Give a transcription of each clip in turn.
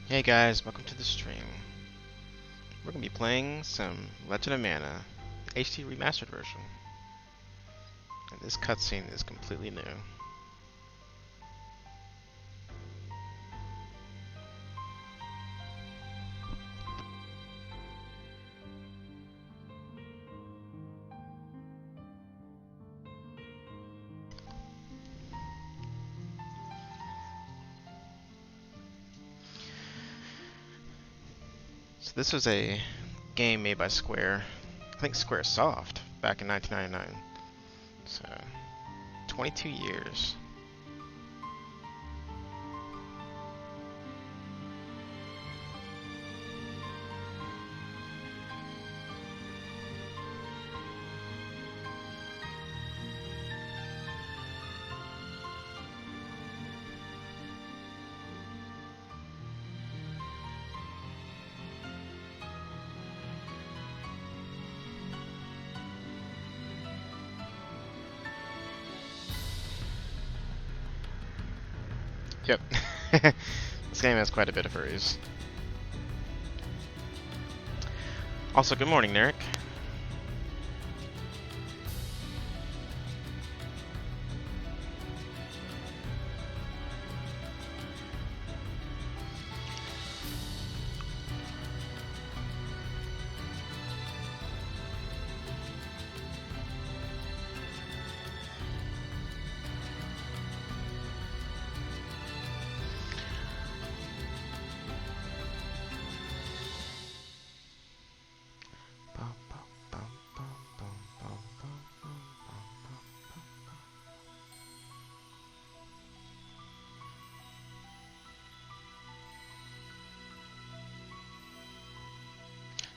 Hey guys, welcome to the stream. We're going to be playing some Legend of Mana, HD Remastered version. And this cutscene is completely new. So this was a game made by Square, I think Squaresoft, back in 1999. So, 22 years. Yep. This game has quite a bit of furries. Also, good morning, Narek.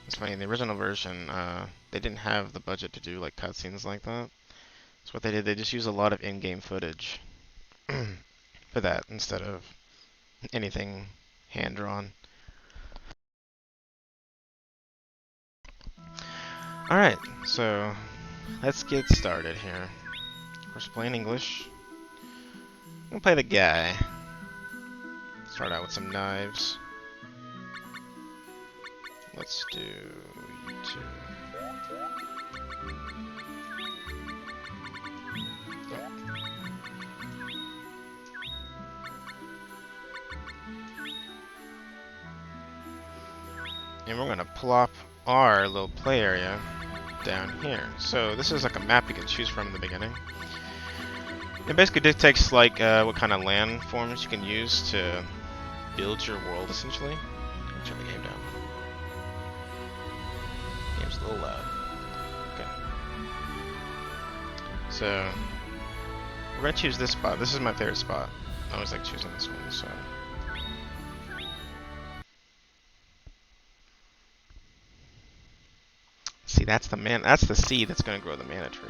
It's funny, in the original version, they didn't have the budget to do like cutscenes like that. So what they did, they just used a lot of in-game footage for that instead of anything hand-drawn. Alright, so let's get started here. Of course, playing English. I'm gonna play the guy. Start out with some knives. Let's do you two. And we're gonna plop our little play area down here. So this is like a map you can choose from in the beginning. It basically dictates like what kind of landforms you can use to build your world, essentially. Turn the game down. Game's a little loud. Okay. So we're gonna choose this spot. This is my favorite spot. I always like choosing this one. So. See, that's the seed that's gonna grow the mana tree.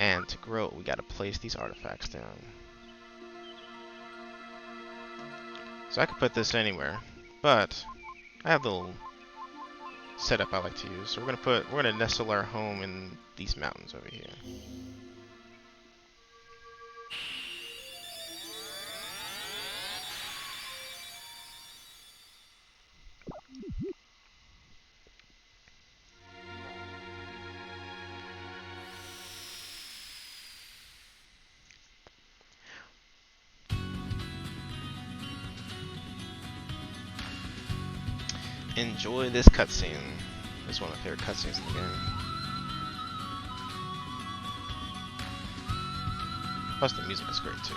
And to grow it, we gotta place these artifacts down. So I could put this anywhere, but I have the little setup I like to use. So we're gonna nestle our home in these mountains over here. Enjoy this cutscene. It's one of my favorite cutscenes in the game. Plus the music is great too.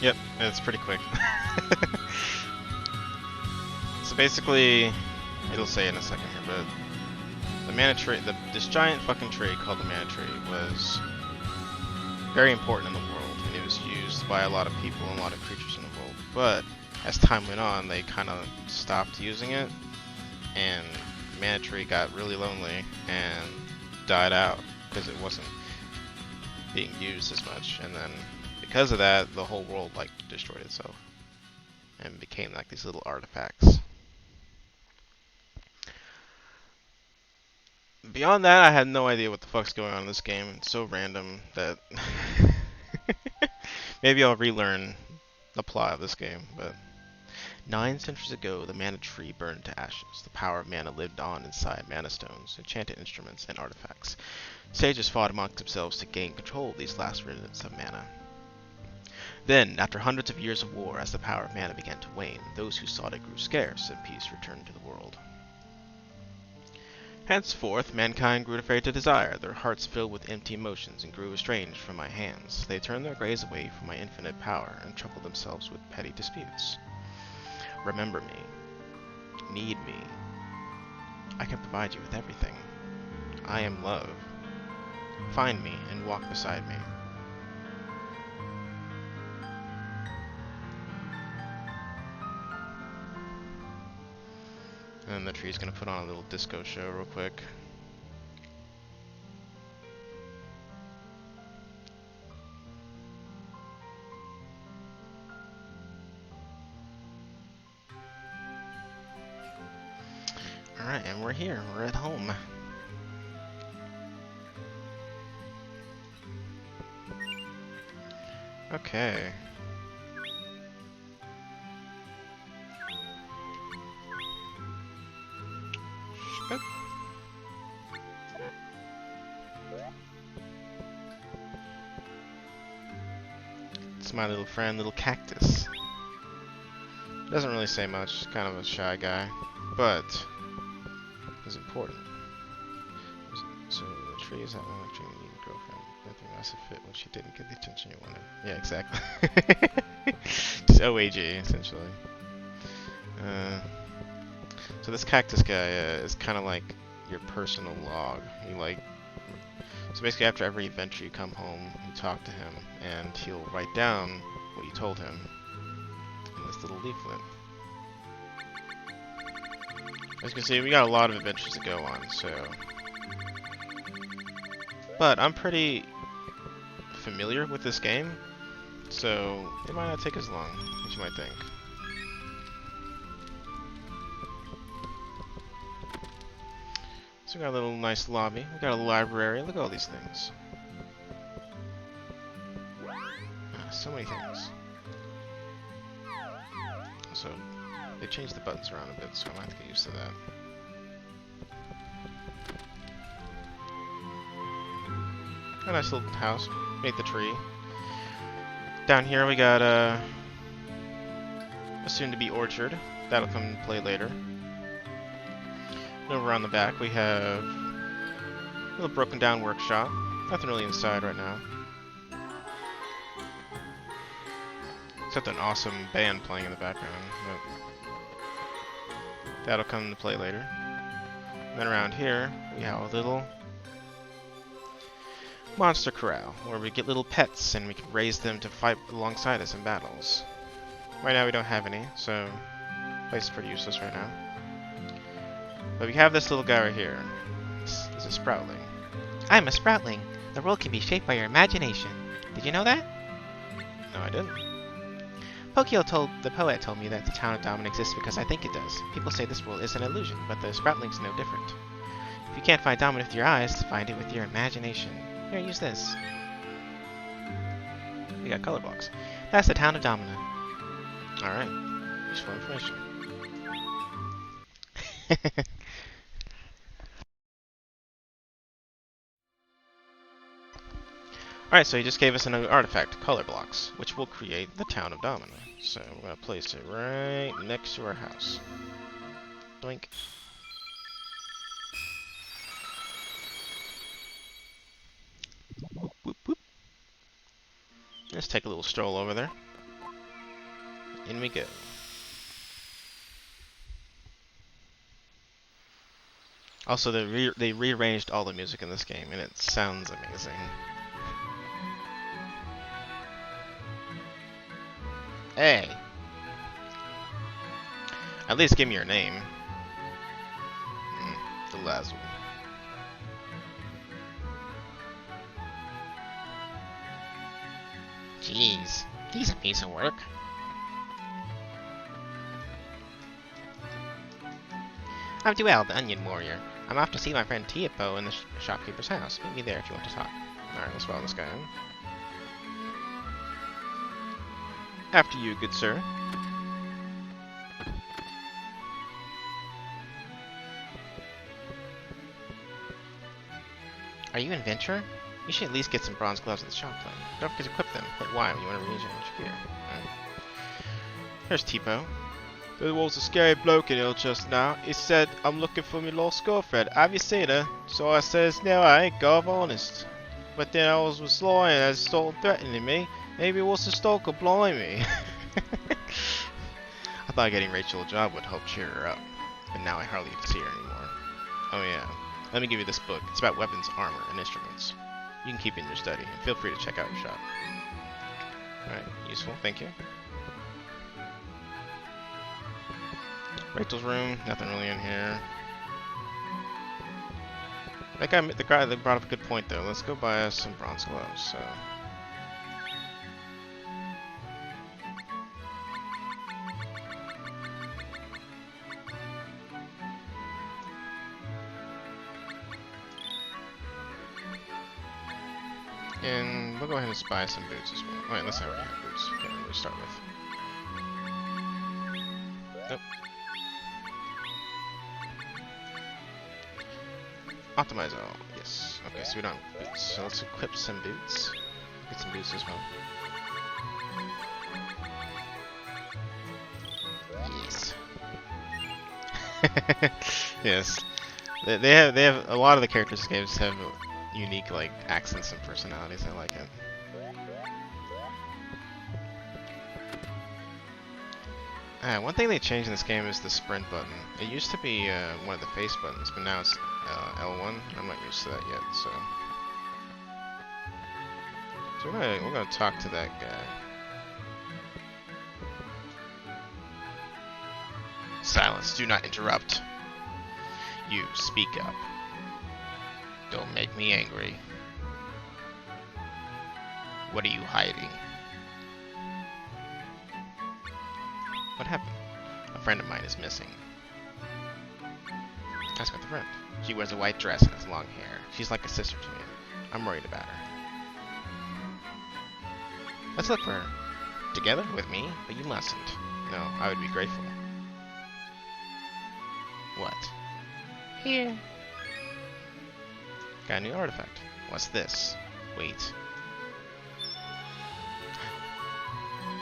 Yep, it's pretty quick. So basically, it'll say in a second here, but the mana tree, this giant fucking tree called the mana tree was very important in the world, and it was used by a lot of people and a lot of creatures in the world. But as time went on, they kind of stopped using it, and mana tree got really lonely and died out because it wasn't being used as much. And then because of that, the whole world like destroyed itself and became like these little artifacts. Beyond that, I had no idea what the fuck's going on in this game. It's so random that maybe I'll relearn the plot of this game. But 9 centuries ago, the mana tree burned to ashes. The power of mana lived on inside mana stones, enchanted instruments, and artifacts. Sages fought amongst themselves to gain control of these last remnants of mana. Then, after hundreds of years of war, as the power of mana began to wane, those who sought it grew scarce, and peace returned to the world. Henceforth, mankind grew afraid to desire, their hearts filled with empty emotions, and grew estranged from my hands. They turned their gaze away from my infinite power, and troubled themselves with petty disputes. Remember me. Need me. I can provide you with everything. I am love. Find me, and walk beside me. And then the tree's gonna put on a little disco show real quick. Alright, and we're here. We're at home. Okay. Shit. It's my little friend, little Cactus. Doesn't really say much, kind of a shy guy, but he's important. So the tree is that one actually need a girlfriend. Nothing else to fit when she didn't get the attention you wanted. Yeah, exactly. Just OAG, essentially. So this Cactus guy is kind of like your personal log. So basically after every adventure you come home, you talk to him, and he'll write down what you told him in this little leaflet. As you can see, we got a lot of adventures to go on, so... But I'm pretty familiar with this game, so it might not take as long as you might think. So we got a little nice lobby, we got a library, look at all these things. So many things. So, they changed the buttons around a bit, so I might have to get used to that. A nice little house, made the tree. Down here we got a soon-to-be orchard, that'll come into play later. And over on the back we have a little broken down workshop, nothing really inside right now. Except an awesome band playing in the background, but that'll come into play later. And then around here, we have a little monster corral, where we get little pets and we can raise them to fight alongside us in battles. Right now we don't have any, so the place is pretty useless right now. But we have this little guy right here. This is a sproutling. I'm a sproutling. The world can be shaped by your imagination. Did you know that? No, I didn't. The poet told me that the town of Domina exists because I think it does. People say this world is an illusion, but the Sproutling's no different. If you can't find Domina with your eyes, find it with your imagination. Here, use this. We got color blocks. That's the town of Domina. Alright. Useful information. Alright, so he just gave us another artifact, color blocks, which will create the town of Domina. So we're going to place it right next to our house. Doink. Whoop, whoop, whoop. Let's take a little stroll over there. in we go. Also, they rearranged all the music in this game, and it sounds amazing. Hey! At least give me your name. The Lazo. Jeez, he's a piece of work. I'm Duel, the Onion Warrior. I'm off to see my friend Tiapo in the shopkeeper's house. Meet me there if you want to talk. Alright, let's follow this guy in. After you, good sir. Are you an adventurer? You should at least get some bronze gloves at the shop then. Don't forget to equip them. Hit Y when you want to rearrange your gear. Right. Here's Tipo. There was a scary bloke in here just now. He said, I'm looking for my lost girlfriend. Have you seen her? So I says, no, I ain't, God honest. But then I was lying and started threatening me. Maybe it was a stalker, blimey. I thought getting Rachel a job would help cheer her up. But now I hardly get to see her anymore. Oh yeah. Let me give you this book. It's about weapons, armor, and instruments. You can keep it in your study, and feel free to check out your shop. Alright, useful, thank you. Rachel's room, nothing really in here. That guy, the guy that brought up a good point though. Let's go buy us some bronze gloves, so. And we'll go ahead and buy some boots as well. Alright, let's already have boots. Okay, we'll start with. Nope. Optimize all. Yes. Okay, so we don't have boots. So let's equip some boots. Get some boots as well. Yes. Yes. They have a lot of the characters in games have unique like accents and personalities. I like it. One thing they changed in this game is the sprint button. It used to be one of the face buttons, but now it's L1. I'm not used to that yet, so we're gonna talk to that guy. Silence! Do not interrupt. You speak up. Don't make me angry. What are you hiding? What happened? A friend of mine is missing. Ask about the friend. She wears a white dress and has long hair. She's like a sister to me. I'm worried about her. Let's look for her. Together with me? But you mustn't. No, I would be grateful. What? Here. Got a new artifact. What's this? Wait.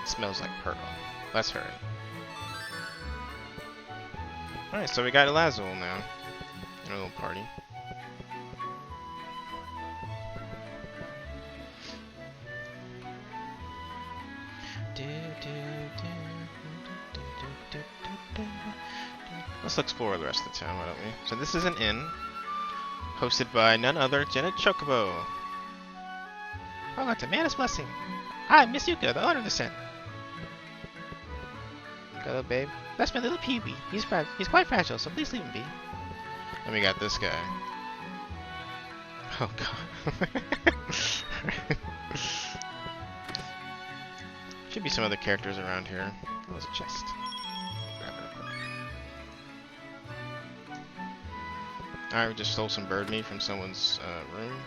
It smells like pearl. Let's hurry. Alright, so we got Lazul now. In our little party. Let's explore the rest of the town, why don't we? So this is an inn. Hosted by none other than Chocobo. Oh, it's a man's blessing. Hi, Miss Yuka, the owner of the inn. Hello, babe. That's my little Pee-wee. He's quite fragile, so please leave him be. And we got this guy. Oh god. Should be some other characters around here. Oh, there's a chest. Grab it real quick. Alright, we just stole some bird meat from someone's room.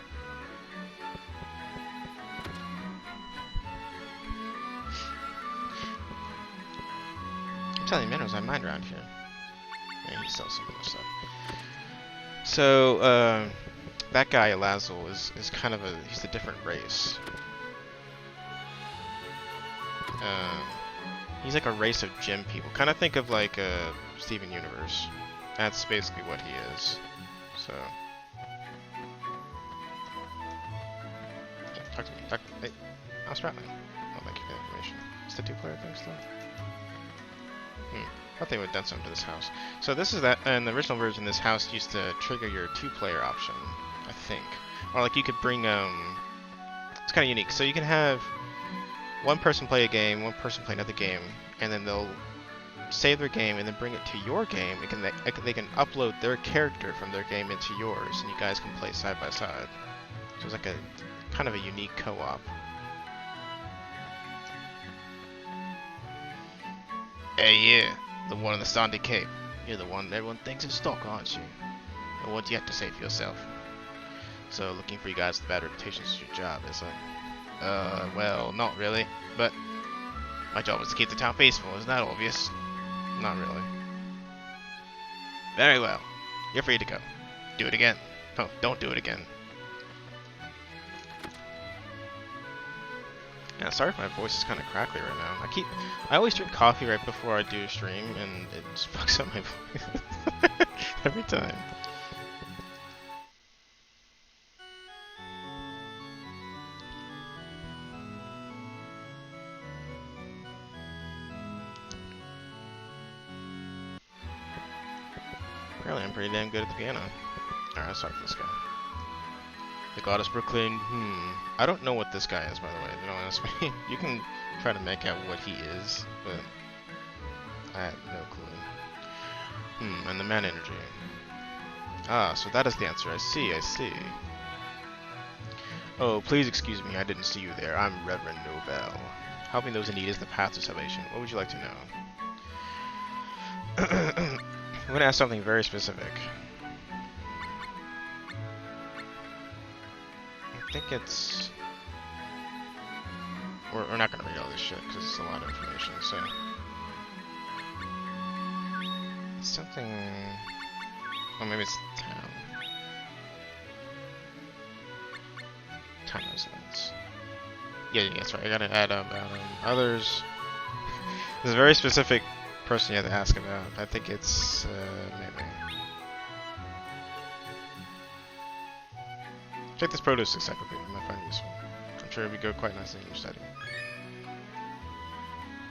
I'm telling you, Minnows, I mind around here. Yeah, he sells some other stuff. So, that guy, Lazul, is kind of he's a different race. He's like a race of gym people. Kind of think of like Steven Universe. That's basically what he is. So, yeah, talk to me. Hey, I was rattling. Oh, thank you for the information. It's the two-player thing still. I thought they would have done something to this house. So this is that, in the original version, this house used to trigger your 2-player option, I think. Or like you could bring, it's kind of unique. So you can have one person play a game, one person play another game, and then they'll save their game and then bring it to your game. They can upload their character from their game into yours, and you guys can play side by side. So it's like a kind of a unique co-op. Hey, yeah, the one in the Sandy Cape. You're the one everyone thinks is stuck, aren't you? And what do you have to say for yourself? So, looking for you guys with bad reputations is your job, is it? Well, not really, but my job is to keep the town peaceful, isn't that obvious? Not really. Very well. You're free to go. Do it again. No, don't do it again. Yeah, sorry if my voice is kind of crackly right now. I always drink coffee right before I do a stream, and it just fucks up my voice every time. Apparently, I'm pretty damn good at the piano. Alright, sorry for this guy. The goddess Brooklyn. I don't know what this guy is, by the way. Don't ask me. You can try to make out what he is, but I have no clue. And the man energy. Ah, so that is the answer. I see, I see. Oh, please excuse me. I didn't see you there. I'm Reverend Novell. Helping those in need is the path to salvation. What would you like to know? I'm going to ask something very specific. I think it's... We're not going to read all this shit, because it's a lot of information, so... It's something... Oh, maybe it's town. Town residents. Yeah, that's right. I gotta add up others. There's a very specific person you have to ask about. I think it's... maybe... Check this produce encyclopedia, I might find it useful. I'm sure it would go quite nicely in your study.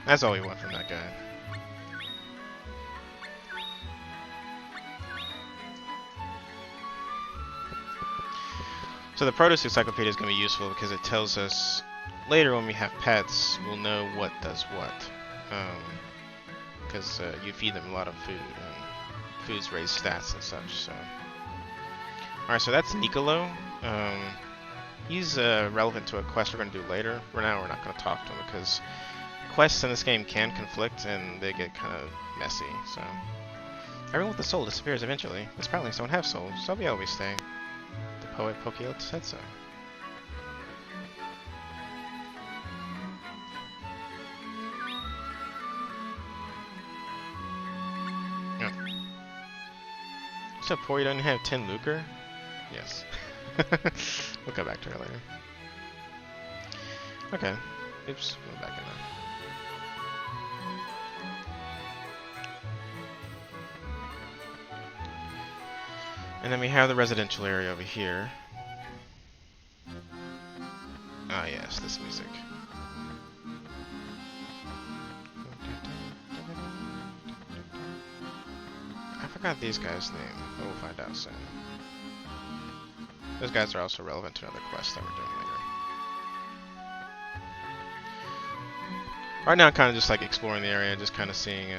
That's all we want from that guy. So the produce encyclopedia is going to be useful because it tells us later when we have pets, we'll know what does what. Because you feed them a lot of food, and foods raise stats and such, so... Alright, so that's Nicolo. He's relevant to a quest we're going to do later. For now, we're not going to talk to him because quests in this game can conflict and they get kind of messy. So everyone with a soul disappears eventually. It's probably don't have souls, so we always stay. The poet Pokeo said so. Yeah. So poor you don't have 10 lucre? Yes. We'll go back to her later. Okay. Oops. Go back in there. And then we have the residential area over here. Ah, yes, this music. I forgot these guys' name, but we'll find out soon. Those guys are also relevant to another quest that we're doing later. Right now I'm kind of just like exploring the area, just kind of seeing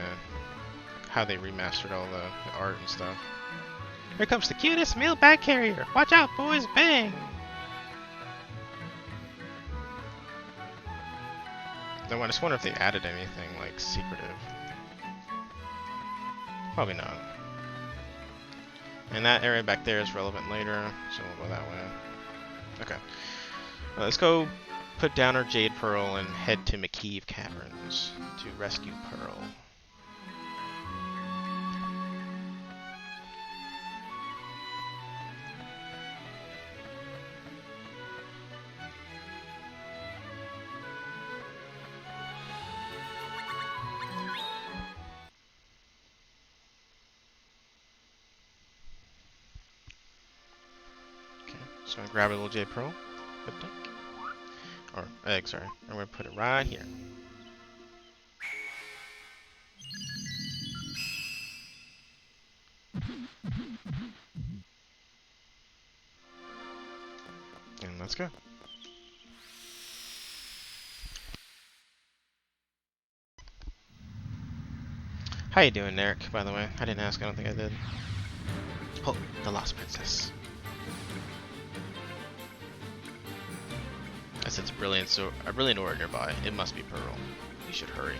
how they remastered all the art and stuff. Here comes the cutest meal bag carrier! Watch out, boys! Bang! Though I just wonder if they added anything like secretive. Probably not. And that area back there is relevant later, so we'll go that way. Okay. Let's go put down our Jade Pearl and head to McKeeve Caverns to rescue Pearl. So I'm gonna grab a little Jade Pearl. Or egg, sorry. I'm gonna put it right here. go. How you doing, Eric, by the way? I didn't ask, I don't think I did. Oh, the Lost Princess. I sense a brilliant aura nearby. It must be Pearl. You should hurry.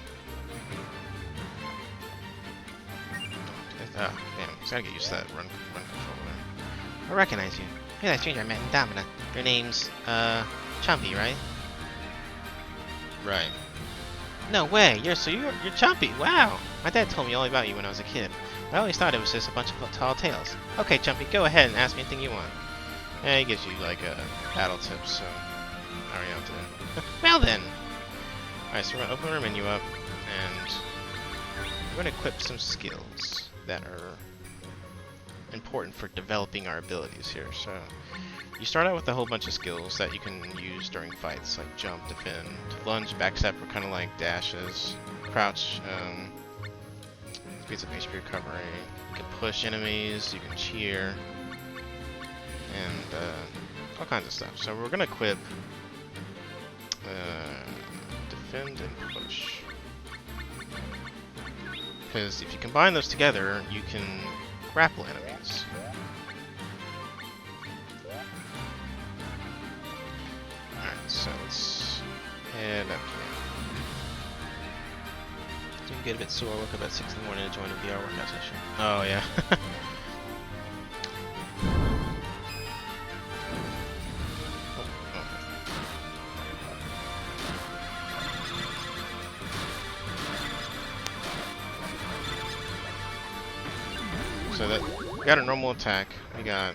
Ah, damn. Just gotta get used to that run control there. I recognize you. You're that stranger I met in Domina. Your name's, Chumpy, right? Right. No way! You're Chumpy! Wow! My dad told me all about you when I was a kid. I always thought it was just a bunch of tall tales. Okay, Chumpy, go ahead and ask me anything you want. Yeah, he gives you, like, battle tips, so... I already know what to do. Well then! Alright, so we're gonna open our menu up, and... we're gonna equip some skills that are important for developing our abilities here. So you start out with a whole bunch of skills that you can use during fights, like jump, defend, lunge, backstep are kind of like dashes, crouch, speeds up HP recovery. You can push enemies, you can cheer, and all kinds of stuff. So we're gonna equip defend and push. Because if you combine those together, you can grapple enemies. Alright, so let's head up here. You can get a bit sore, woke up about 6 in the morning to join a VR workout session. Oh, yeah. So that we got a normal attack, we got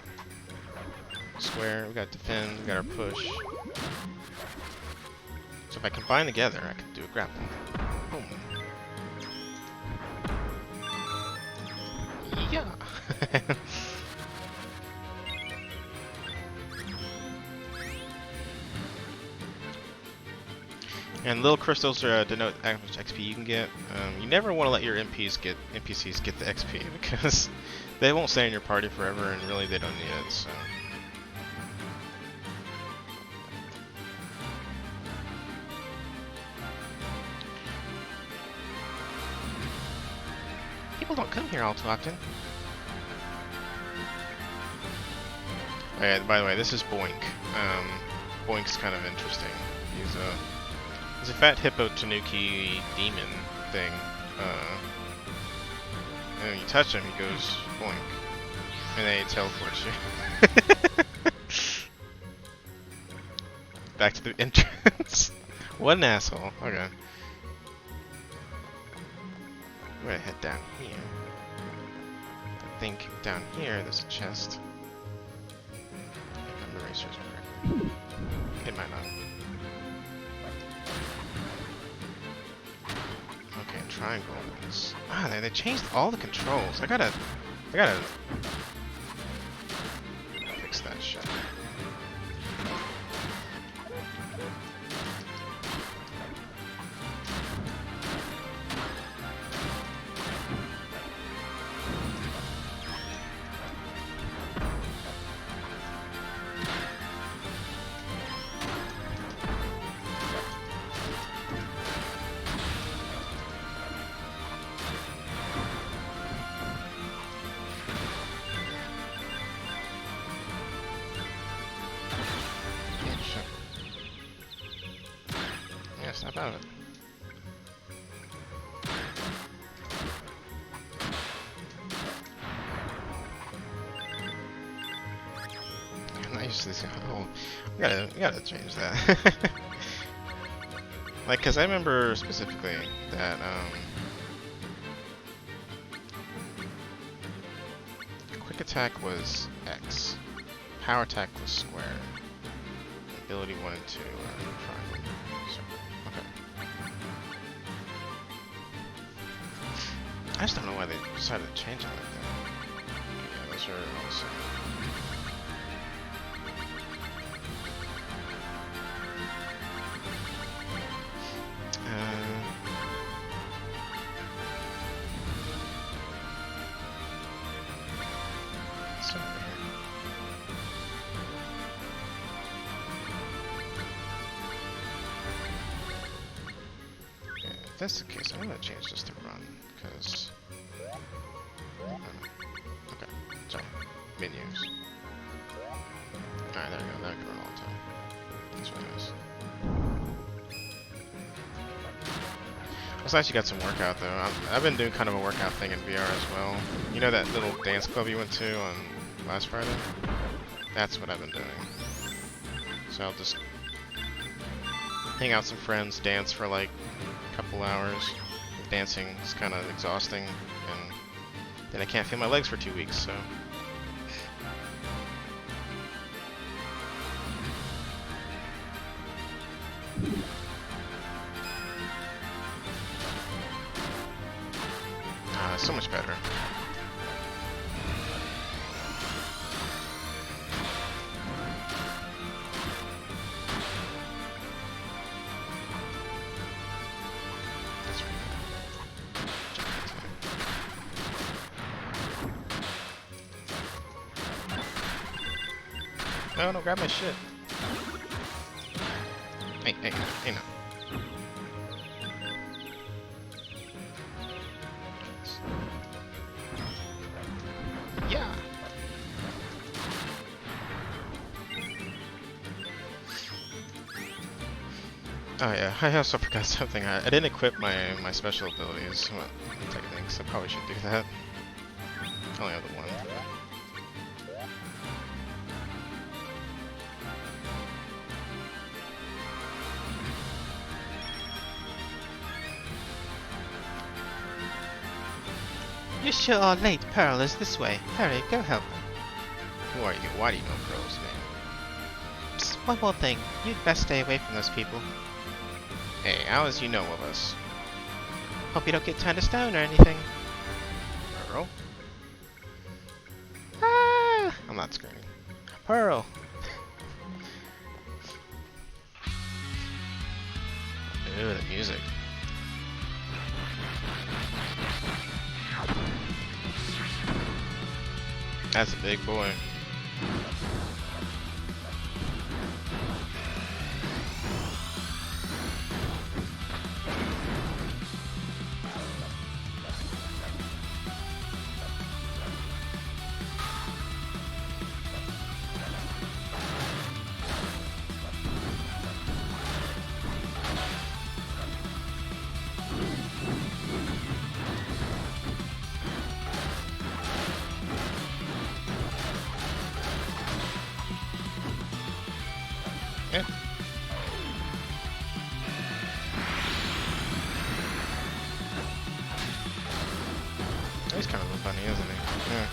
square, we got defend, we got our push. So if I combine together, I can do a grapple. Boom. Yeah. And little crystals denote how much XP you can get. You never want to let your NPCs get the XP because they won't stay in your party forever, and really they don't need it. So. People don't come here all too often. Oh, yeah, by the way, this is Boink. Boink's kind of interesting. He's a fat hippo tanuki demon thing. And when you touch him, he goes boink. And then he teleports you. Back to the entrance. What an asshole. Okay. We're gonna head down here. I think down here there's a chest. I'm the racers correct. It might not. Okay, triangles. Ah, they changed all the controls. I gotta fix that shit. Snap out of it. I'm not used to this. Oh, we gotta change that. Like, cause I remember specifically that quick attack was X, power attack was square, ability 1 and 2 triangle. I just don't know why they decided to change it like that. Yeah, those are all the same. What's over here? If that's the case, I'm gonna change this to run, because... okay, sorry. Menus. Alright, there we go. That can run all the time. That's really nice. It's nice you got some workout, though. I've been doing kind of a workout thing in VR as well. You know that little dance club you went to on last Friday? That's what I've been doing. So I'll just hang out with some friends, dance for like a couple hours. Dancing is kind of exhausting, and then I can't feel my legs for 2 weeks, so... so much better. No, don't grab my shit. Hey, no. Yeah. Oh yeah, I also forgot something. I didn't equip my special abilities. Well, techniques. I probably should do that. I only have the one. You sure are late. Pearl is this way. Hurry, go help her. Who are you? Why do you know Pearl's name? Psst, one more thing. You'd best stay away from those people. Hey, how as you know of us? Hope you don't get turned to stone or anything. Pearl? Ah! I'm not screaming. Pearl. Ooh, the music. That's a big boy. Yeah. He's kind of a bunny, isn't he? Yeah.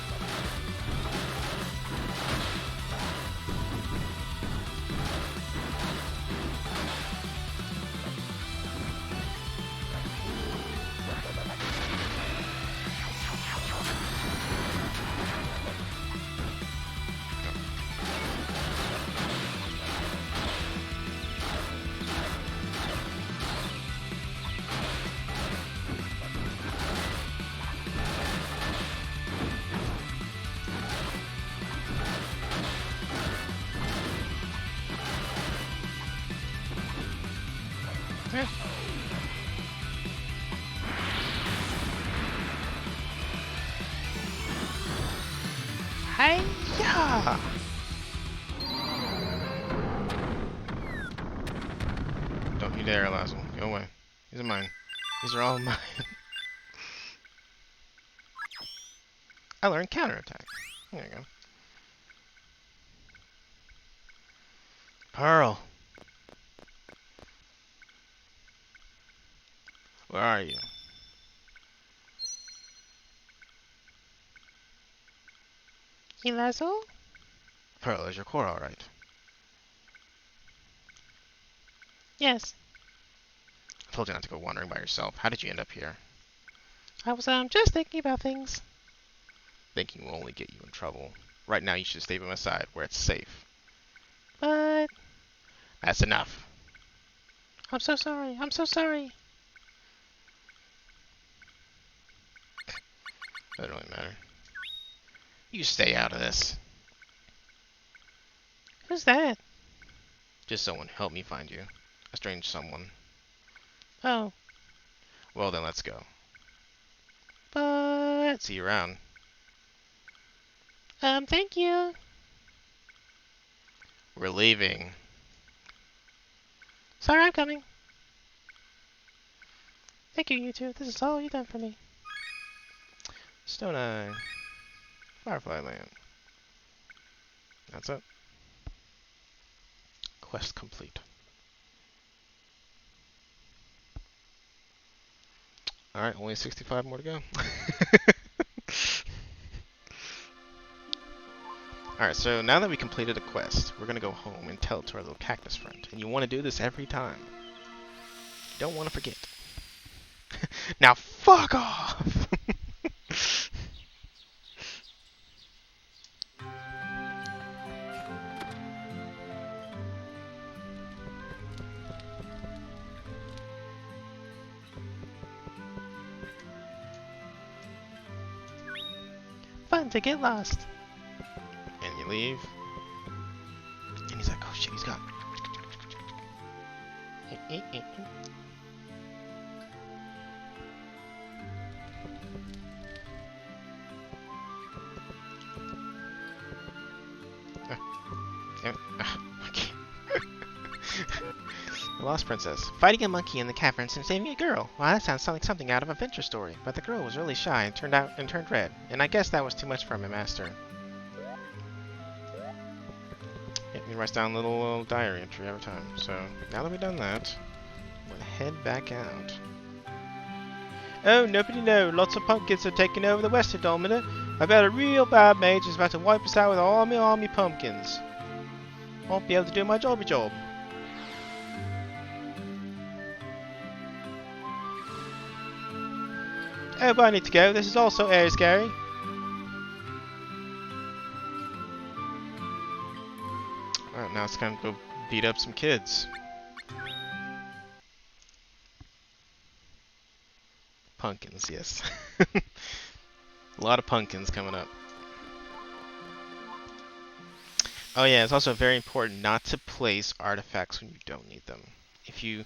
Yeah. Hi-ya! Don't you dare, Lazzle. Go away. These are mine. These are all mine. I learned counterattack. There you go. Pearl. Where are you? Lazzle? Pearl, is your core alright? Yes. I told you not to go wandering by yourself. How did you end up here? I was, just thinking about things. Thinking will only get you in trouble. Right now you should stay by my side, where it's safe. But... That's enough. I'm so sorry. I'm so sorry. Doesn't really matter. You stay out of this. Who's that? Just someone help me find you. A strange someone. Oh. Well then, let's go. But see you around. Thank you. Reliving. Sorry, I'm coming. Thank you, you two. This is all you've done for me. Stone Eye. Firefly Land. That's it. Quest complete. Alright, only 65 more to go. Alright, so now that we completed a quest, we're gonna go home and tell it to our little cactus friend. And you want to do this every time. You don't want to forget. Now fuck off! Fun to get lost. And you leave. And he's like, oh shit, he's gone. Okay. The Lost Princess. Fighting a monkey in the caverns and saving a girl. Well, that sounds like something out of a adventure story. But the girl was really shy and turned red. And I guess that was too much for my master. He writes down a little diary entry every time. So now that we've done that, we're gonna head back out. Oh, nobody know. Lots of pumpkins are taking over the west of Domina. I bet a real bad mage is about to wipe us out with all my army pumpkins. Won't be able to do my jobby job. Oh, but I need to go. This is also very scary. Alright, now it's time to go beat up some kids. Pumpkins, yes. A lot of pumpkins coming up. Oh yeah, it's also very important not to place artifacts when you don't need them. If you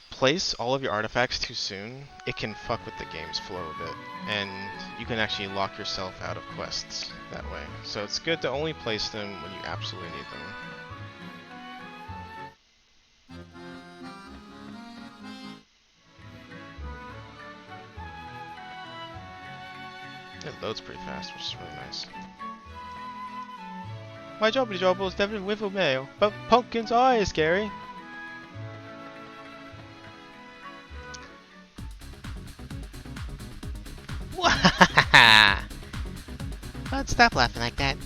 place all of your artifacts too soon, it can fuck with the game's flow a bit. And you can actually lock yourself out of quests that way. So it's good to only place them when you absolutely need them. It loads pretty fast, which is really nice. My jobbly jobble is definitely with a mail, but pumpkins are scary. But stop laughing like that.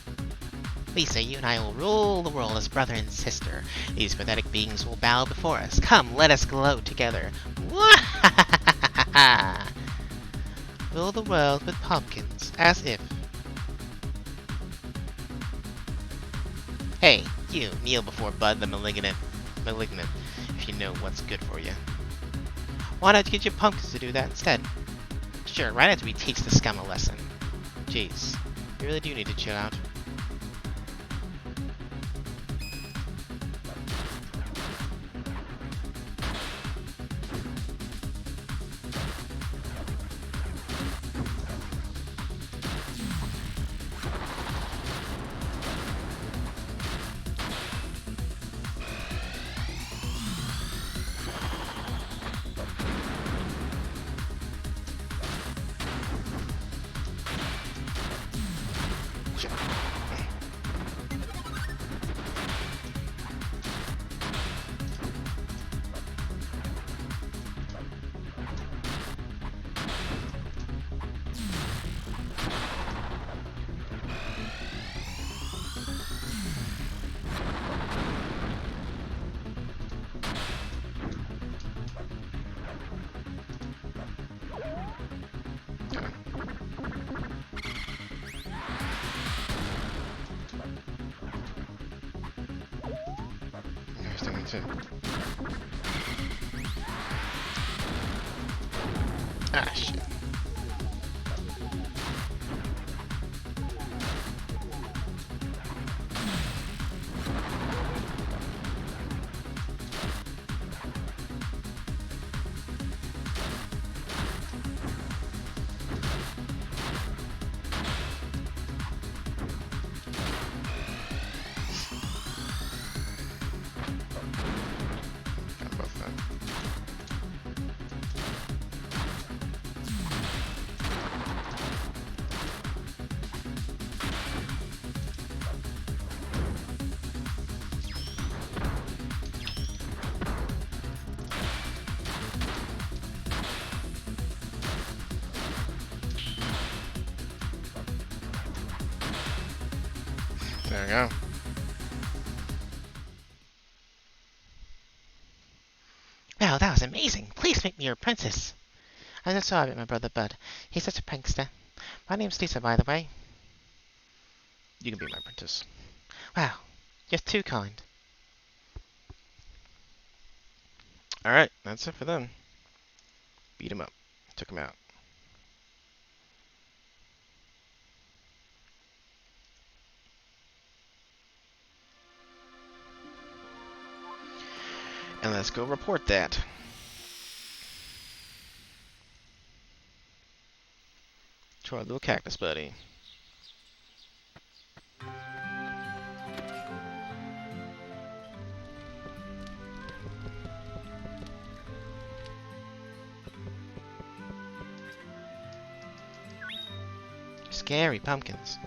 Lisa, you and I will rule the world as brother and sister. These pathetic beings will bow before us. Come, let us glow together. Rule the world with pumpkins, as if. Hey, you, kneel before Bud the malignant, if you know what's good for you. Why not get your pumpkins to do that instead? Sure, right after we teach the scum a lesson. Jeez, you really do need to chill out. Ah, shit. we go. Wow, that was amazing. Please make me your princess. I'm so sorry about my brother Bud. He's such a prankster. My name's Lisa, by the way. You can be my princess. Wow, you're too kind. Alright, that's it for them. Beat him up. Took him out. And let's go report that. To our little Cactus Buddy. Scary pumpkins.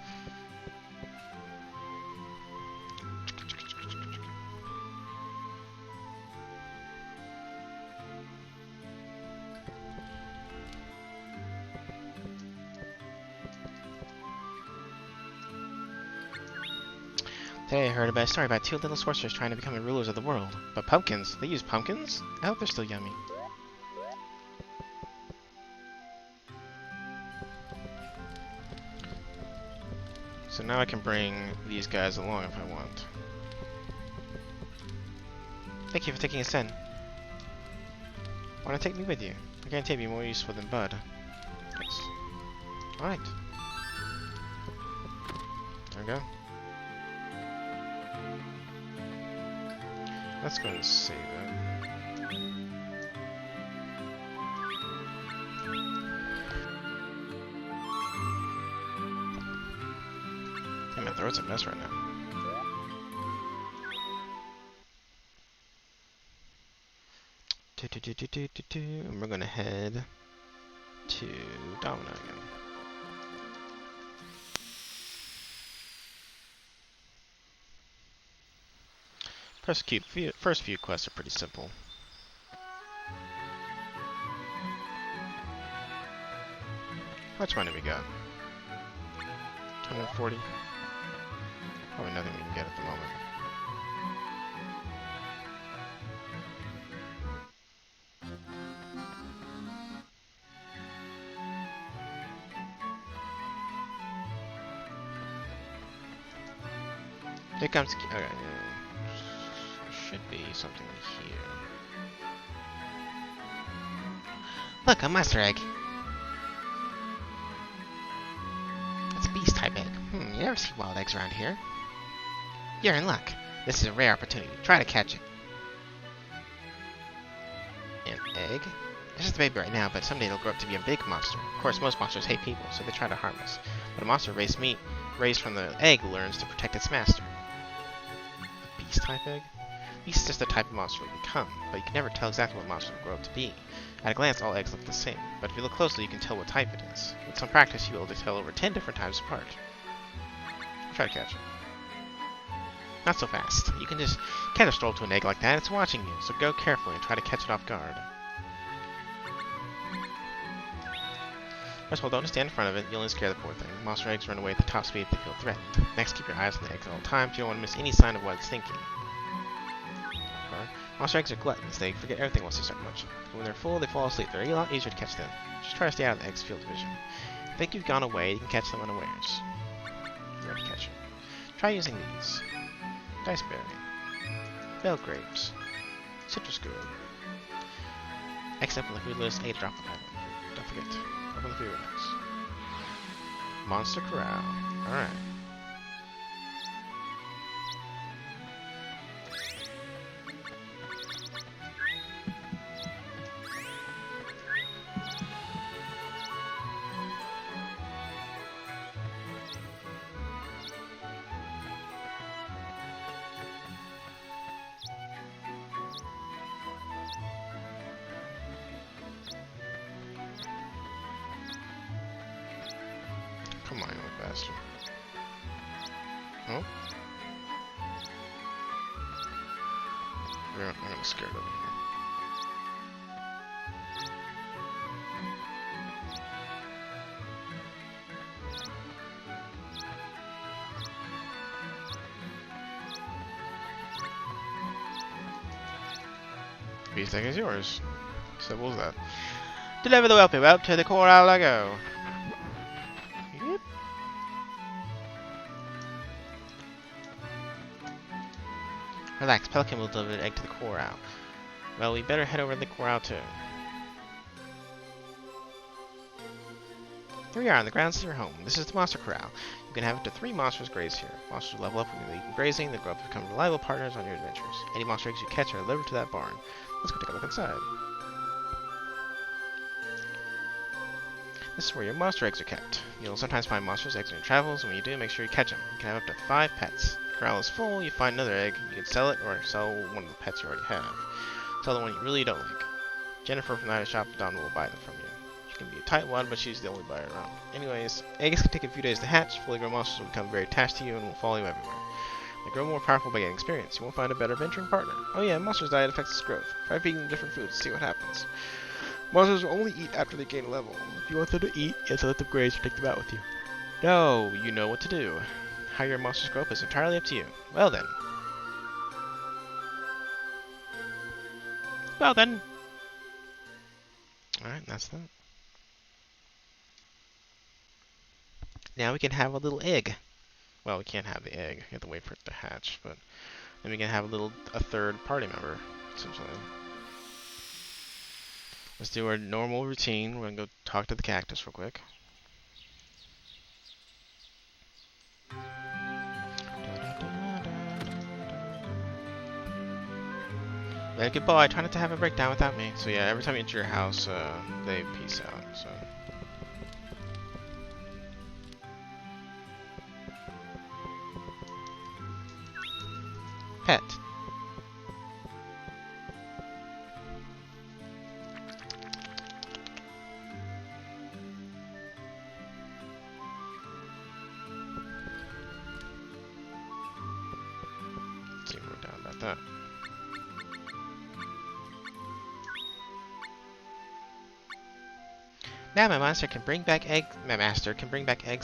Today I heard about a story about two little sorcerers trying to become the rulers of the world. But pumpkins? They use pumpkins? I hope they're still yummy. So now I can bring these guys along if I want. Thank you for taking us in. Why not take me with you? I guarantee it'd be more useful than Bud. Yes. Alright. There we go. Let's go and save it. Hey, my throat's a mess right now. And we're gonna head to Domina again. First few quests are pretty simple. How much money we got? 240? Probably nothing we can get at the moment. Here comes... Okay, should be something here. Look, a monster egg. That's a beast type egg. You never see wild eggs around here. You're in luck. This is a rare opportunity. Try to catch it. An egg? It's just a baby right now, but someday it'll grow up to be a big monster. Of course, most monsters hate people, so they try to harm us. But a monster raised from the egg learns to protect its master. A beast type egg? Beast is just the type of monster it will become, but you can never tell exactly what monster it will grow up to be. At a glance, all eggs look the same, but if you look closely, you can tell what type it is. With some practice, you'll be able to tell over 10 different types apart. Try to catch it. Not so fast. You can just can't stroll to an egg like that. It's watching you, so go carefully and try to catch it off guard. First of all, don't stand in front of it. You'll only scare the poor thing. Monster eggs run away at the top speed if they feel threatened. Next, keep your eyes on the eggs at all times. You don't want to miss any sign of what it's thinking. Monster eggs are gluttons. They forget everything once they start munching. When they're full, they fall asleep. They're a lot easier to catch them. Just try to stay out of the egg's field of vision. If you think you've gone away, you can catch them unawares. You're ready to catch it. Try using these. Dice berry. Bell grapes. Citrus gourd. Except on the food list, a drop of lemon. Don't forget. Open the food list. Monster Corral. Alright. Come on, you little bastard. Oh? I'm gonna scare it over here. Beast egg is yours. Simple as that. Deliver the welcome out to the corral I go. Yep. Relax, Pelican will deliver the egg to the corral. Well, we better head over to the corral too. Here we are on the grounds of your home. This is the monster corral. You can have up to 3 monsters graze here. Monsters will level up when you eat grazing. They grow up to become reliable partners on your adventures. Any monster eggs you catch are delivered to that barn. Let's go take a look inside. This is where your monster eggs are kept. You'll sometimes find monsters' eggs in your travels, and when you do, make sure you catch them. You can have up to 5 pets. If the corral is full, you find another egg. You can sell it, or sell one of the pets you already have. Sell the one you really don't like. Jennifer from the item shop, Domina will buy them from you. She can be a tightwad, but she's the only buyer around. Anyways, eggs can take a few days to hatch. Fully grown monsters will become very attached to you and will follow you everywhere. They grow more powerful by getting experience. You won't find a better venturing partner. Oh yeah, monsters' diet affects its growth. Try feeding them different foods to see what happens. Monsters will only eat after they gain a level. If you want them to eat, you have to let them graze or take them out with you. No, you know what to do. How your monsters grow up is entirely up to you. Well then. Alright, that's that. Now we can have a little egg. Well, we can't have the egg. We have to wait for it to hatch, but then we can have a third party member, essentially. Let's do our normal routine. We're gonna go talk to the cactus real quick. Very good boy. Try not to have a breakdown without me. So yeah, every time you enter your house, they peace out. So. Pet. Let's see if we're down about that. Now my master can bring back eggs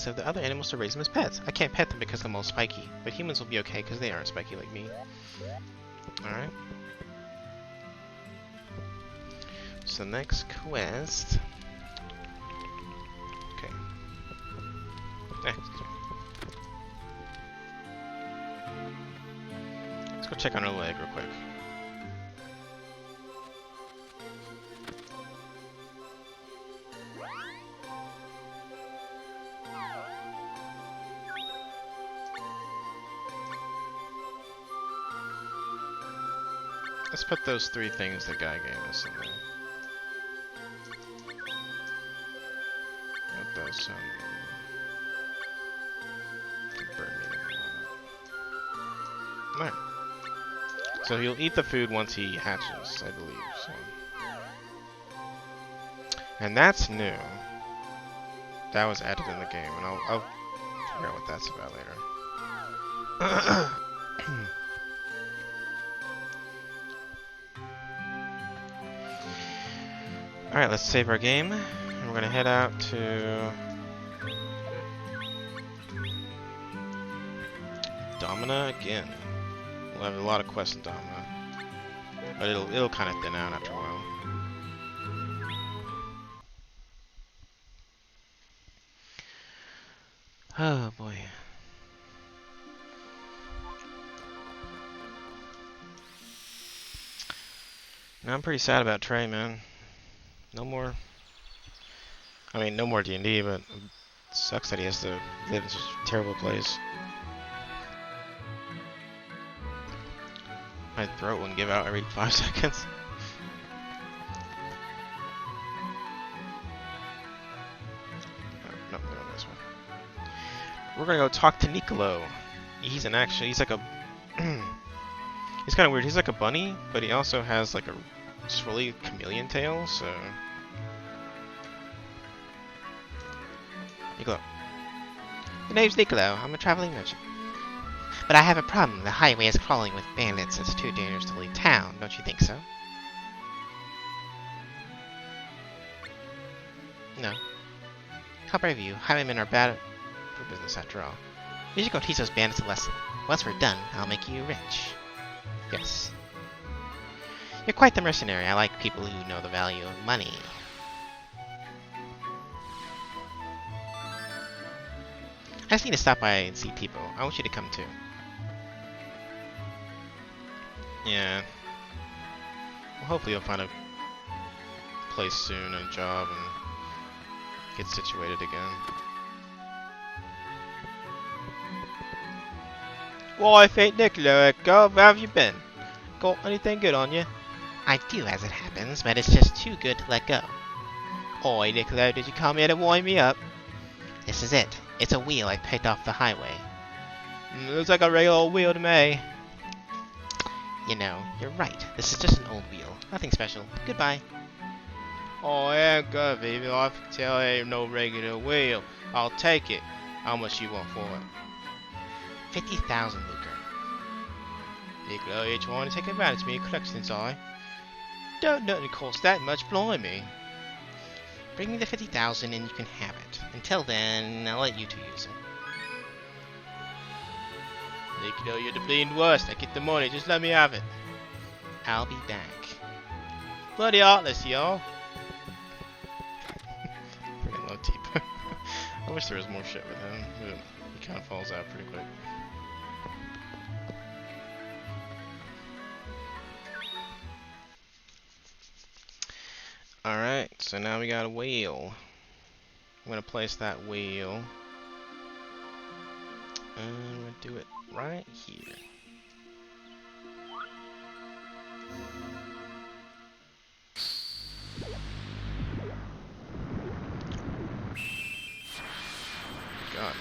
of the other animals to raise them as pets. I can't pet them because they're all spiky, but humans will be okay because they aren't spiky like me. Alright. So next quest. Okay. Excuse me. Let's go check on our leg real quick. Let's put those 3 things the guy gave us in there. What does bird meat on it? Alright. So he'll eat the food once he hatches, I believe. So. And that's new. That was added in the game, and I'll figure out what that's about later. Alright, let's save our game, and we're gonna head out to Domina again. We'll have a lot of quests in Domina, but it'll kind of thin out after a while. Oh boy. Now I'm pretty sad about Trey, man. No more. I mean, no more D&D, but it sucks that he has to live in such a terrible place. My throat wouldn't give out every 5 seconds. No, we're going this way. We're gonna go talk to Nicolo. He's like a. He's kind of weird. He's like a bunny, but he also has like a swirly chameleon tail, so. Nicolo. The name's Nicolo. I'm a traveling merchant. But I have a problem. The highway is crawling with bandits. It's too dangerous to leave town. Don't you think so? No. How brave of you. Highwaymen are bad for business after all. You should go teach those bandits a lesson. Once we're done, I'll make you rich. Yes. You're quite the mercenary. I like people who know the value of money. I just need to stop by and see people. I want you to come too. Yeah. Well, hopefully you'll find a place soon and a job and get situated again. Why, Fate Nicolo, where have you been? Got anything good on you? I do, as it happens, but it's just too good to let go. Oi, Nicolo, did you come here to wind me up? This is it. It's a wheel I picked off the highway. Looks like a regular old wheel to me. You know, you're right. This is just an old wheel. Nothing special. Goodbye. Oh, yeah, good, baby. I can tell it ain't no regular wheel. I'll take it. How much you want for it? 50,000 lucre. Nicolo, you're trying to take advantage of me, collections, I. Don't nothing cost that much, blimey. Bring me the 50,000 and you can have it. Until then, I'll let you two use it. Nicolo, you're the bleeding worst. I get the money, just let me have it. I'll be back. Bloody heartless, y'all. Freaking low teep. I wish there was more shit with him, but he kind of falls out pretty quick. Alright, so now we got a wheel. I'm gonna place that wheel. And I'm gonna do it right here. God.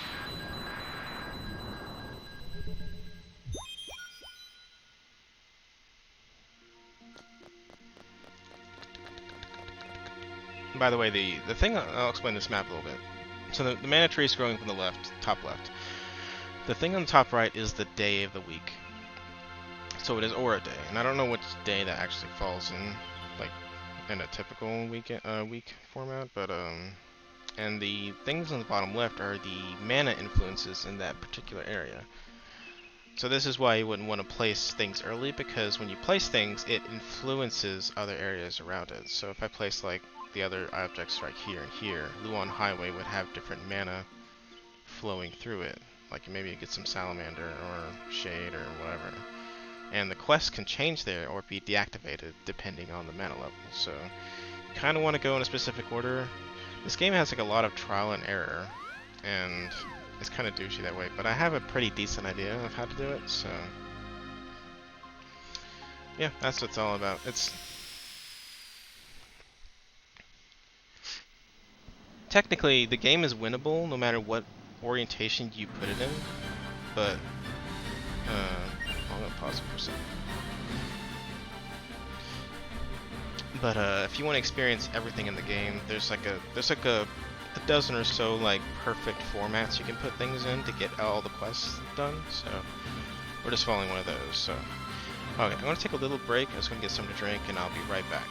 By the way, the thing, I'll explain this map a little bit. So the mana tree is growing from the left, top left. The thing on the top right is the day of the week. So it is Aura Day, and I don't know which day that actually falls in, like in a typical week format, but and the things on the bottom left are the mana influences in that particular area. So this is why you wouldn't want to place things early, because when you place things, it influences other areas around it. So if I place like the other objects right here and here, Luon Highway would have different mana flowing through it. Like maybe you get some Salamander or Shade or whatever. And the quest can change there or be deactivated depending on the mana level. So you kind of want to go in a specific order. This game has like a lot of trial and error, and it's kind of douchey that way, but I have a pretty decent idea of how to do it, so yeah, that's what it's all about. It's technically, the game is winnable no matter what orientation you put it in, but I'm gonna pause it for a second. But if you want to experience everything in the game, there's like a dozen or so like perfect formats you can put things in to get all the quests done. So we're just following one of those. So okay, I'm gonna take a little break. I'm just gonna get something to drink, and I'll be right back.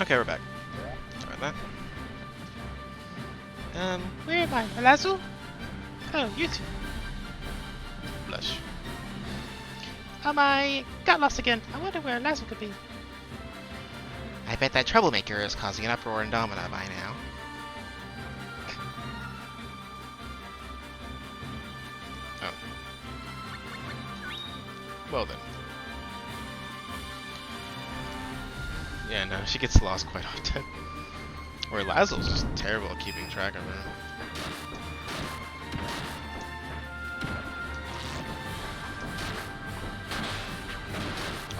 Okay, we're back. Sorry about that. Where am I? Alazu? Oh, you two. Blush. I got lost again. I wonder where Alazu could be. I bet that troublemaker is causing an uproar in Domina by now. Oh. Well then. Yeah, no, she gets lost quite often. Or Lazel's just terrible at keeping track of her.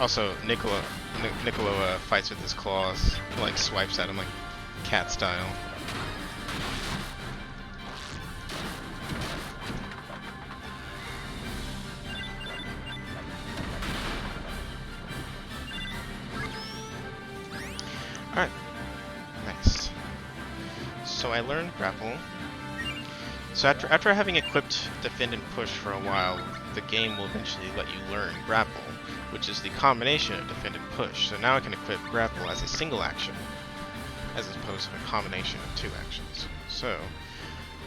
Also, Nicolo fights with his claws, like swipes at him like cat style. Alright, nice. So I learned Grapple. So after having equipped Defend and Push for a while, the game will eventually let you learn Grapple, which is the combination of Defend and Push. So now I can equip Grapple as a single action, as opposed to a combination of two actions. So,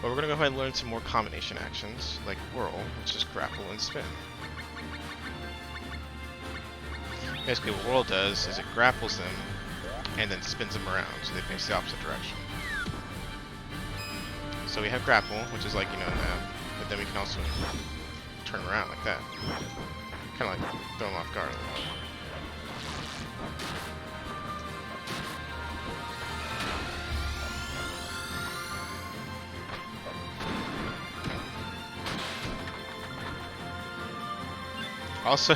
but we're going to go ahead and learn some more combination actions, like Whirl, which is Grapple and Spin. Basically what Whirl does is it grapples them, and then spins them around, so they face the opposite direction. So we have Grapple, which is like, you know, that, but then we can also turn around like that. Kind of like throw them off guard a little. Also,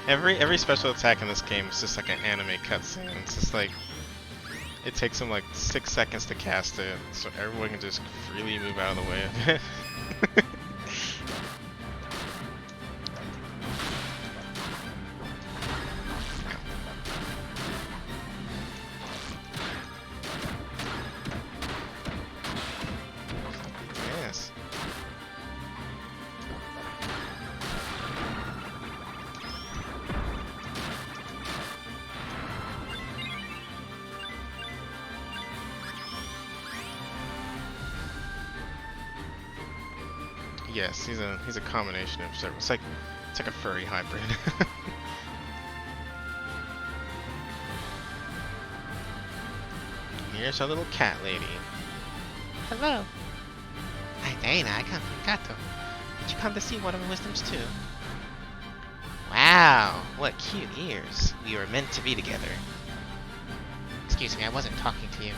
every special attack in this game is just like an anime cutscene. It's just like, it takes them like 6 seconds to cast it, so everyone can just freely move out of the way of it. Yes. Yes, he's a combination of several. It's like a furry hybrid. Here's our little cat lady. Hello. Hi, Dana. I come from Kato. Did you come to see one of my wisdoms too? Wow, what cute ears. We were meant to be together. Excuse me, I wasn't talking to you.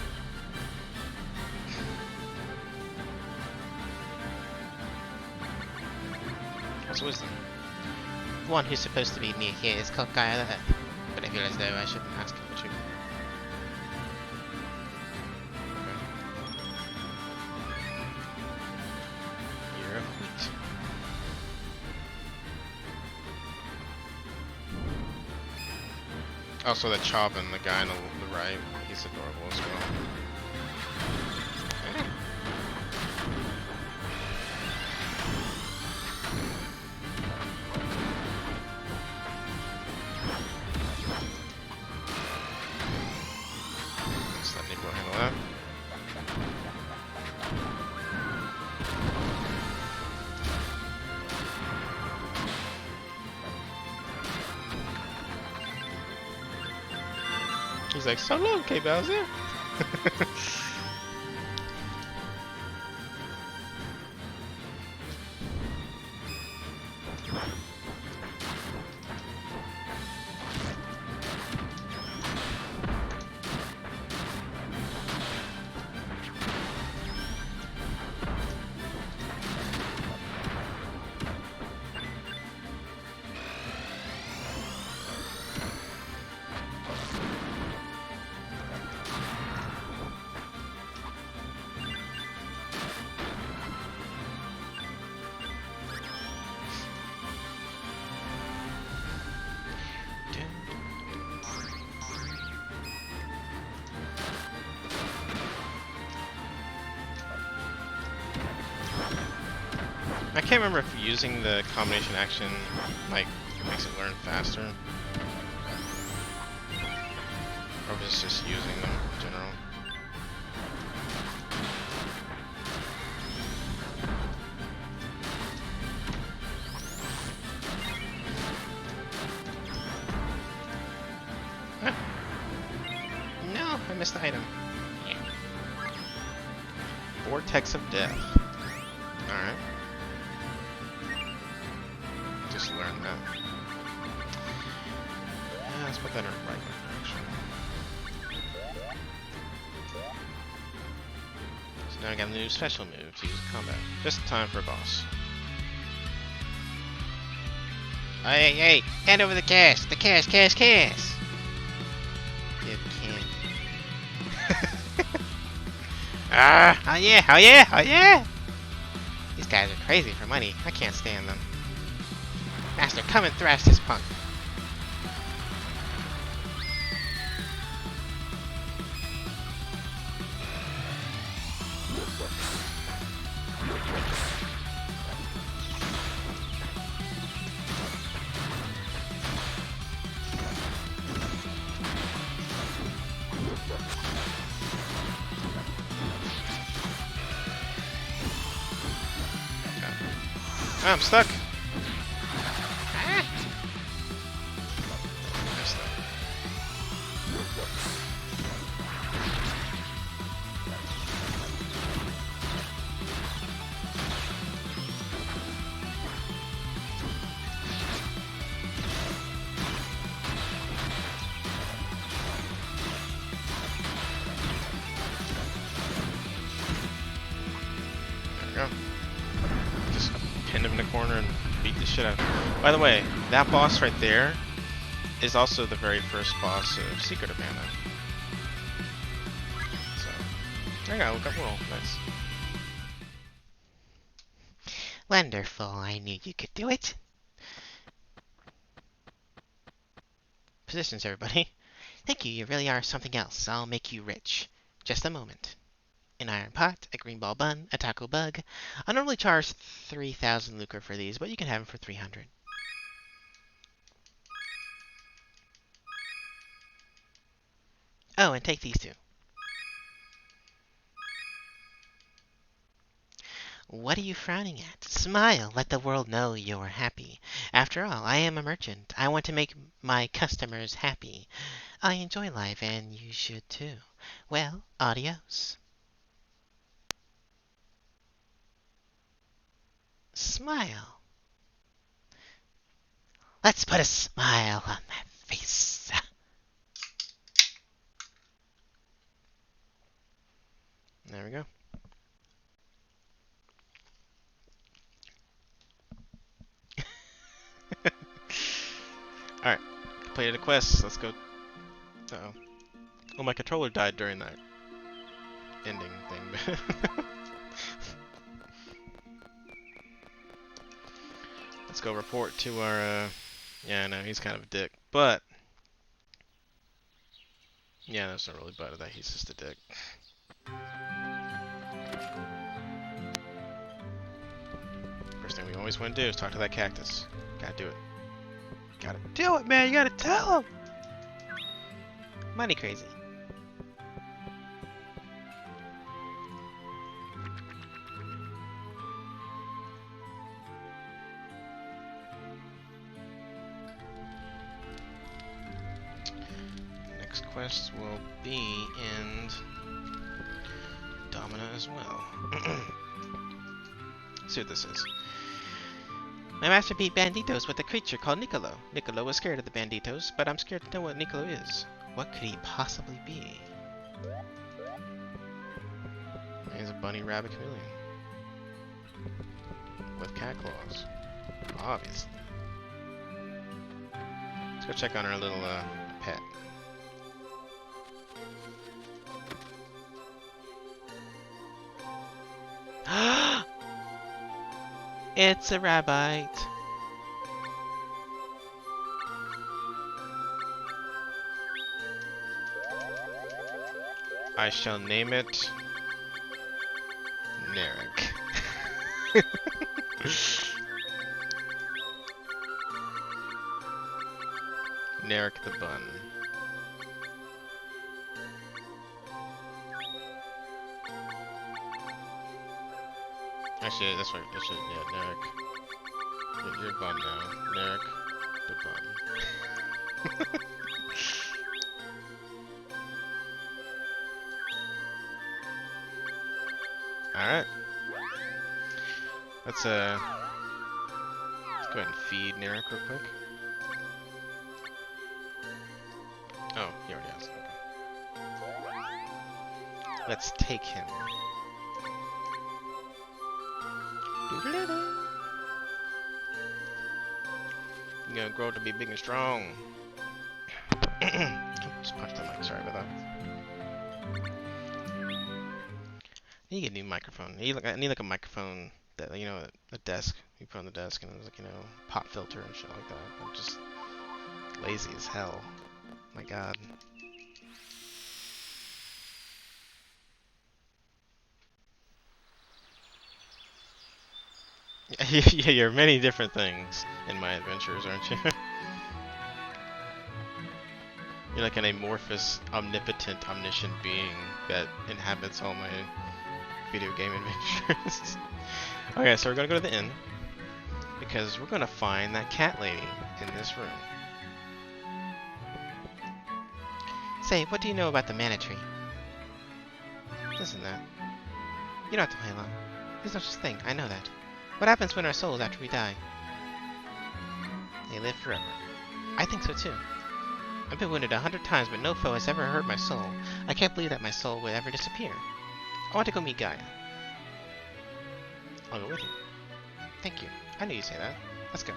What's wisdom? The one who's supposed to be near here is called Gaia, but I feel as though I shouldn't ask him what you. Year of Wheat. Also, the Chobin, the guy on the right, he's adorable as well. Let's let Nickolo handle that. He's like, so long, K Bowser. I can't remember if using the combination action like makes it learn faster. is just using them in general. Huh. No, I missed the item. Yeah. Vortex of Death. Alright. Just learned that. Let's put that in right direction. So now I got a new special move to use in combat. Just in time for a boss. Hey, hey! Hand over the cash! The cash, cash, cash! Give candy. Ah! Oh yeah! Oh yeah! Oh yeah! These guys are crazy for money. I can't stand them. Master, come and thrash this punk. Oh, I'm stuck. Ah. Missed that. There we go. Just pinned him in the corner and beat the shit out of him. By the way, that boss right there is also the very first boss of Secret of Mana. So, there you go, we got roll. Nice. Wonderful. I knew you could do it. Positions, everybody. Thank you. You really are something else. I'll make you rich. Just a moment. An iron pot, a green ball bun, a taco bug. I normally charge 3,000 lucre for these, but you can have them for 300. Oh, and take these two. What are you frowning at? Smile. Let the world know you're happy. After all, I am a merchant. I want to make my customers happy. I enjoy life, and you should too. Well, adios. Smile. Let's put a smile on that face. There we go. Alright, completed the quest. Let's go. Uh-oh. Oh, my controller died during that ending thing. Let's go report to our, yeah, no, he's kind of a dick. But, yeah, that's not really bad of that. He's just a dick. First thing we always want to do is talk to that cactus. Gotta do it. Gotta do it, man. You gotta tell him. Money crazy. Next quest will be in Domina as well. Let's see what this is. My master beat banditos with a creature called Nicolo. Nicolo was scared of the banditos, but I'm scared to know what Nicolo is. What could he possibly be? He's a bunny rabbit chameleon. With cat claws. Obviously. Let's go check on our little pet. It's a rabbit. I shall name it Narek. Narek the bun. Actually, that's right. That should, yeah, Narek. You're bun now. Narek, the bun. Alright. Let's go ahead and feed Narek real quick. Oh, he already has. Okay. Let's take him. You're gonna grow to be big and strong. Just punched the mic, sorry about that. I need to get a new microphone. I need like a microphone that, you know, a desk. You put on the desk and it's like, you know, pop filter and shit like that. I'm just lazy as hell. My god. Yeah, you're many different things in my adventures, aren't you? You're like an amorphous, omnipotent, omniscient being that inhabits all my video game adventures. Okay, so we're gonna go to the inn because we're gonna find that cat lady in this room. Say, what do you know about the mana tree? Listen, that. You don't have to play along. There's no such thing, I know that. What happens when our souls after we die? They live forever. I think so too. I've been wounded 100 times, but no foe has ever hurt my soul. I can't believe that my soul would ever disappear. I want to go meet Gaia. I'll go with you. Thank you. I knew you'd say that. Let's go.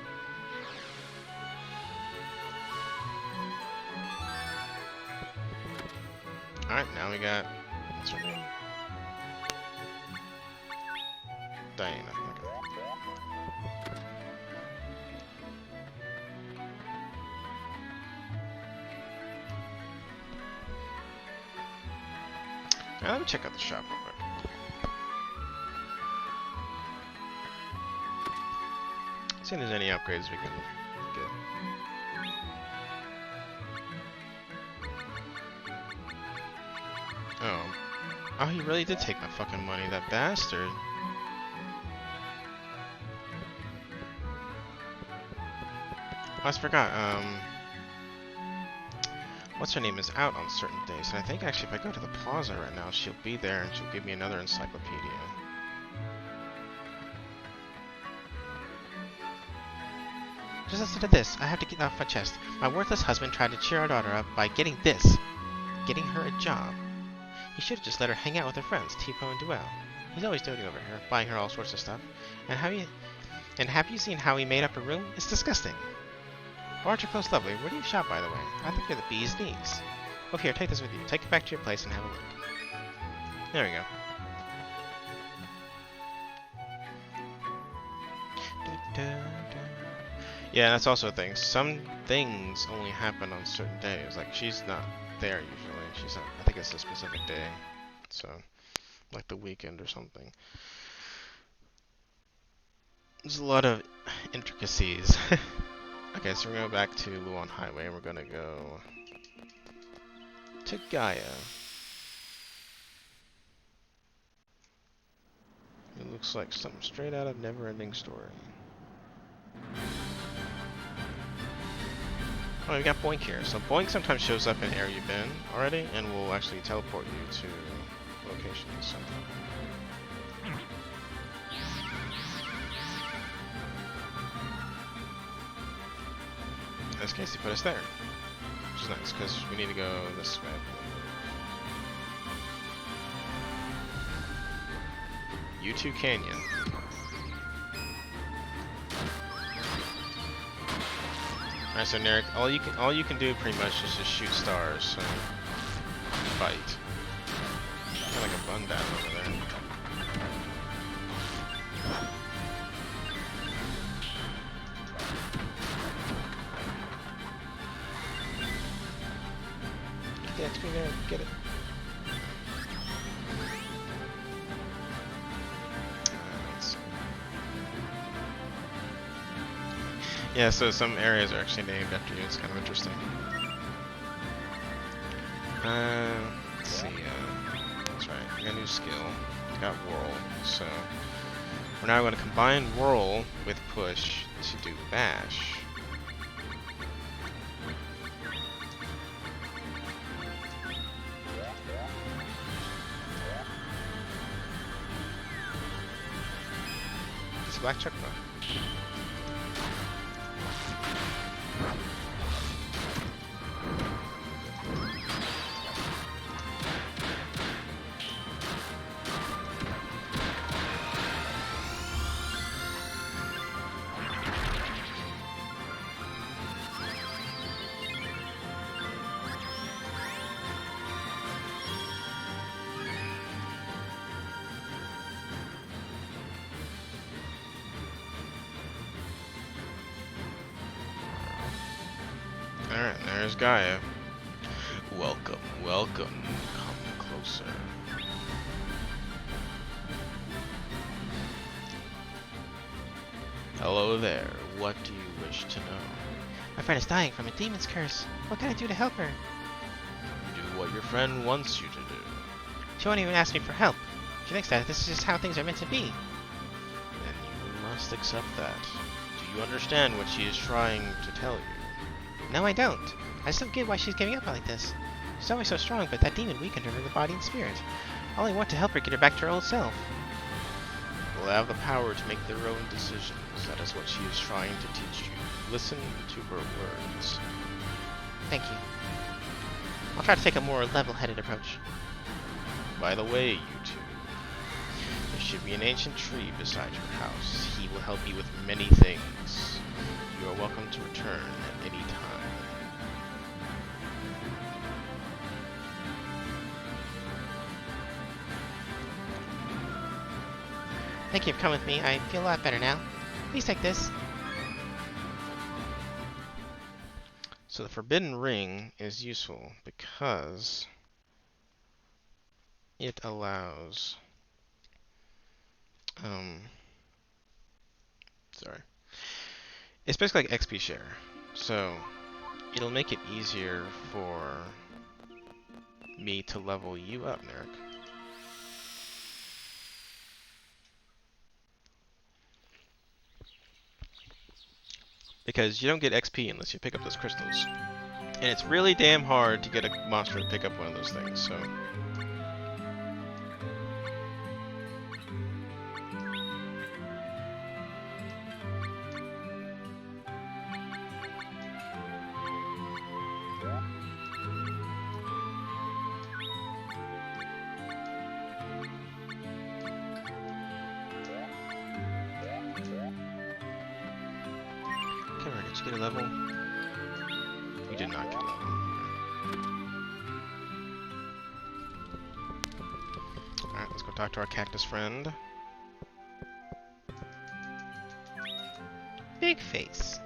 Alright, now we got... what's her name? Diana. Okay. Now let me check out the shop real quick. See if there's any upgrades we can get. Oh, he really did take my fucking money, that bastard. I almost forgot, what's her name is out on certain days, and I think actually if I go to the plaza right now, she'll be there and she'll give me another encyclopedia. Just listen to this. I have to get off my chest. My worthless husband tried to cheer our daughter up by getting this. Getting her a job. He should have just let her hang out with her friends, Tipo and Duel. He's always doting over her, buying her all sorts of stuff. And have you seen how he made up her room? It's disgusting. Oh, aren't your clothes lovely? Where do you shop, by the way? I think you're the bee's knees. Oh, here, take this with you. Take it back to your place and have a look. There we go. Yeah, that's also a thing. Some things only happen on certain days. Like, she's not there usually. She's not, I think it's a specific day. So, like the weekend or something. There's a lot of intricacies. Okay, so we're going to go back to Luan Highway, and we're going to go to Gaia. It looks like something straight out of Never-Ending Story. Oh, we got Boink here. So Boink sometimes shows up in an area you've been already, and will actually teleport you to locations. So. In this case, he put us there, which is nice because we need to go this way. U2 Canyon. Alright, so Narek, all you can do pretty much is just shoot stars. So fight. Got like a bun down over there. Get that screen there, get it. Yeah, so some areas are actually named after you. It's kind of interesting. Let's see. That's right. I got a new skill. Got Whirl. So We're now going to combine roll with push to do bash. It's a black check though. Alright, there's Gaia. Welcome, welcome. Come closer. Hello there. What do you wish to know? My friend is dying from a demon's curse. What can I do to help her? Do what your friend wants you to do. She won't even ask me for help. She thinks that this is just how things are meant to be. Then you must accept that. Do you understand what she is trying to tell you? No, I don't. I just don't get why she's giving up like this. She's always so strong, but that demon weakened her in the body and spirit. I only want to help her get her back to her old self. Will have the power to make their own decisions. That is what she is trying to teach you. Listen to her words. Thank you. I'll try to take a more level-headed approach. By the way, you two, there should be an ancient tree beside your house. He will help you with many things. You are welcome to return at any time. Thank you for coming with me. I feel a lot better now. Please take this. So the Forbidden Ring is useful because it allows it's basically like XP share. So it'll make it easier for me to level you up, Narek. Because you don't get XP unless you pick up those crystals. And it's really damn hard to get a monster to pick up one of those things, so... Did you get a level? You did not get a level. Alright, let's go talk to our cactus friend. Big face.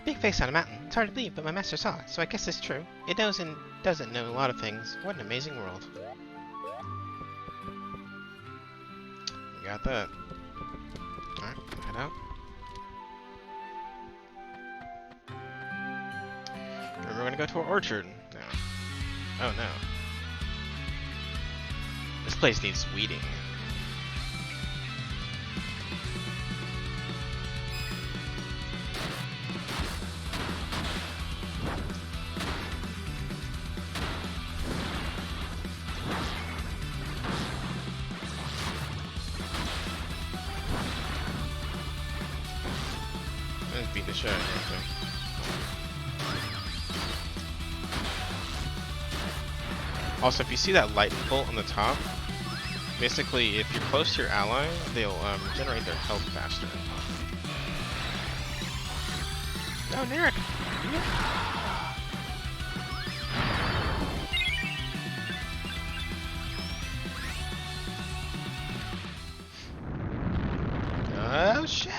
Big face on a mountain. It's hard to believe, but my master saw it, so I guess it's true. It knows and doesn't know a lot of things. What an amazing world. We got that. Alright, head out. And we're gonna go to our orchard now. Oh no. This place needs weeding. Let's beat the shit out of everything. Also, if you see that lightning bolt on the top, basically, if you're close to your ally, they'll regenerate their health faster. Oh, Narek! Oh, shit!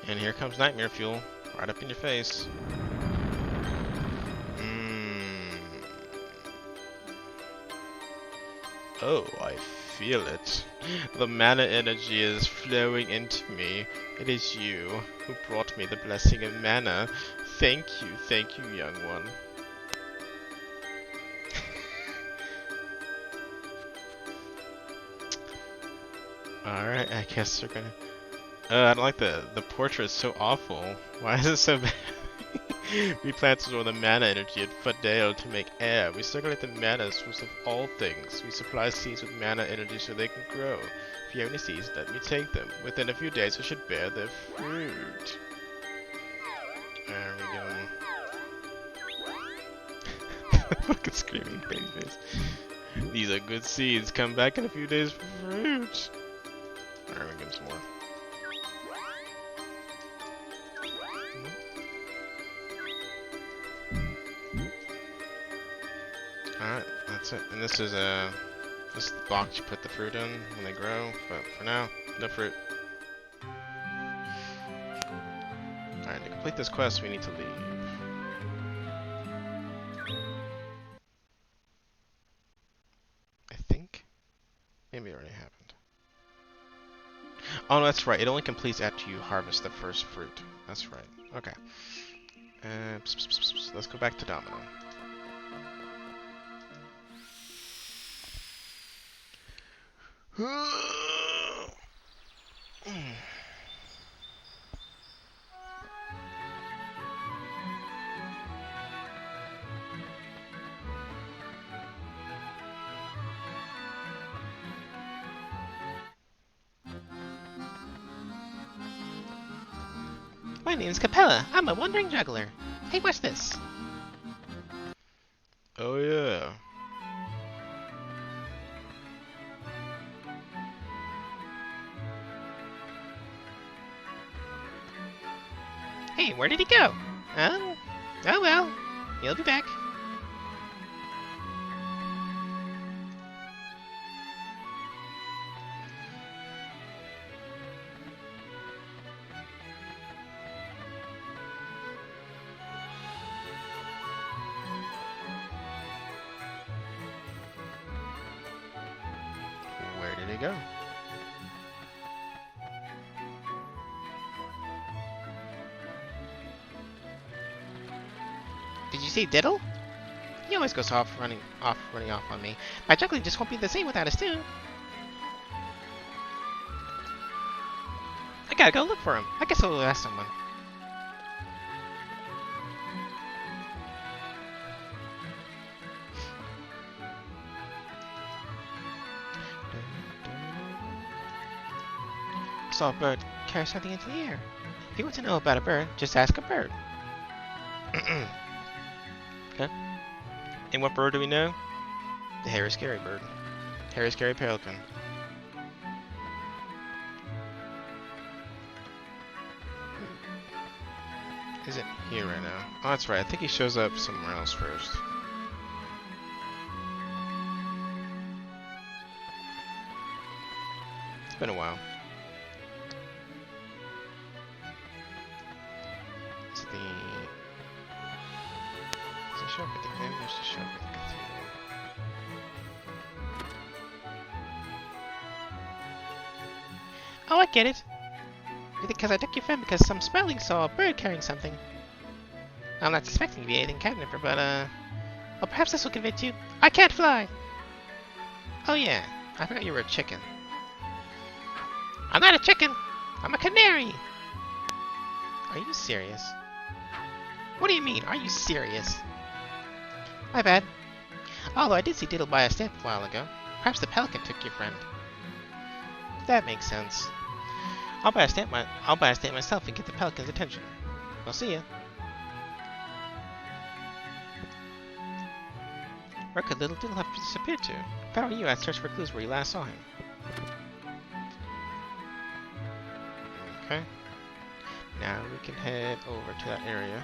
And here comes Nightmare Fuel, right up in your face. Oh, I feel it. The mana energy is flowing into me. It is you who brought me the blessing of mana. Thank you, young one. Alright, I guess we're gonna... I don't like the portrait, it's so awful. Why is it so bad? We plant to store the mana energy at Fadale to make air. We circulate the mana source of all things. We supply seeds with mana energy so they can grow. If you have any seeds, let me take them. Within a few days, we should bear their fruit. There we go. Fucking screaming baby face. These are good seeds. Come back in a few days for fruit. Alright, we'll give him some more. Alright, that's it. And this is this is the box you put the fruit in when they grow, but for now, no fruit. Alright, to complete this quest, we need to leave. I think? Maybe it already happened. Oh, no, that's right. It only completes after you harvest the first fruit. That's right. Okay. Let's go back to Domina. My name's Capella. I'm a wandering juggler. Hey, watch this. Oh yeah. Hey, where did he go? Oh well. He'll be back. Where did he go? Did you see Diddle? He always goes running off on me. My juggling just won't be the same without his tune. I gotta go look for him. I guess I'll ask someone. I saw a bird carry something into the air. If you want to know about a bird, just ask a bird. Okay. And what bird do we know? The hairy scary bird. Hairy scary pelican. Isn't here right now. Oh, that's right. I think he shows up somewhere else first. It's been a while. It's the... Does it show up at the end or does it show up at the cathedral? Oh, I get it. Because I took your friend because some spelling saw a bird carrying something. I'm not suspecting to be anything catnipper, but well, perhaps this will convince you. I can't fly! Oh yeah, I forgot you were a chicken. I'm not a chicken! I'm a canary! Are you serious? What do you mean, are you serious? My bad. Although I did see Diddle buy a stamp a while ago. Perhaps the pelican took your friend. That makes sense. I'll buy a stamp myself and get the pelican's attention. I'll see ya. Where could little Diddle have disappeared to? If I were you, I'd search for clues where you last saw him. Okay. Now we can head over to that area.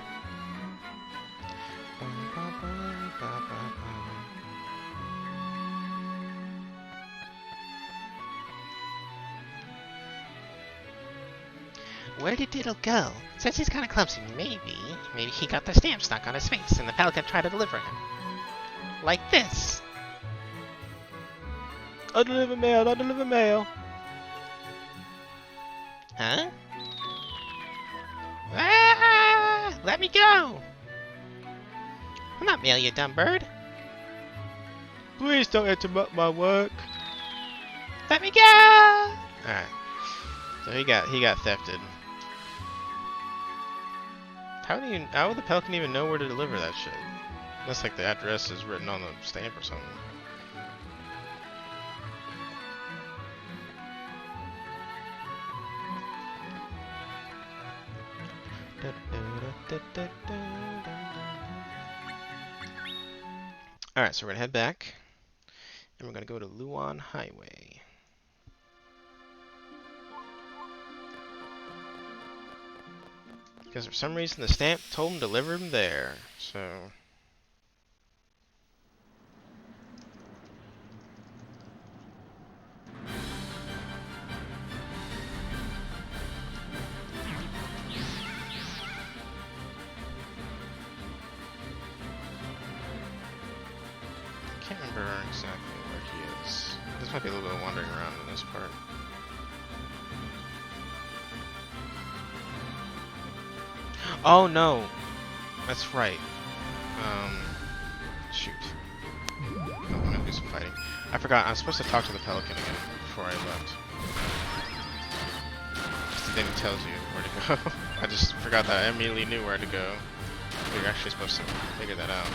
Where did Diddle go? Since he's kind of clumsy, maybe he got the stamp stuck on his face and the pelican tried to deliver him. Like this. I deliver mail, I deliver mail. Huh? Ah! Let me go! I'm not mail, you dumb bird. Please don't interrupt my work. Let me go! Alright. So he got thefted. How would the Pelican even know where to deliver that shit? Unless like the address is written on the stamp or something. Alright, so we're gonna head back. And we're gonna go to Luan Highway. Because for some reason the stamp told him to deliver him there. So I can't remember exactly where he is. This might be a little bit of wandering around in this part. Oh no! That's right. Shoot. I'm gonna do some fighting. I forgot, I was supposed to talk to the Pelican again before I left. Just then he tells you where to go. I just forgot that I immediately knew where to go. You're actually supposed to figure that out.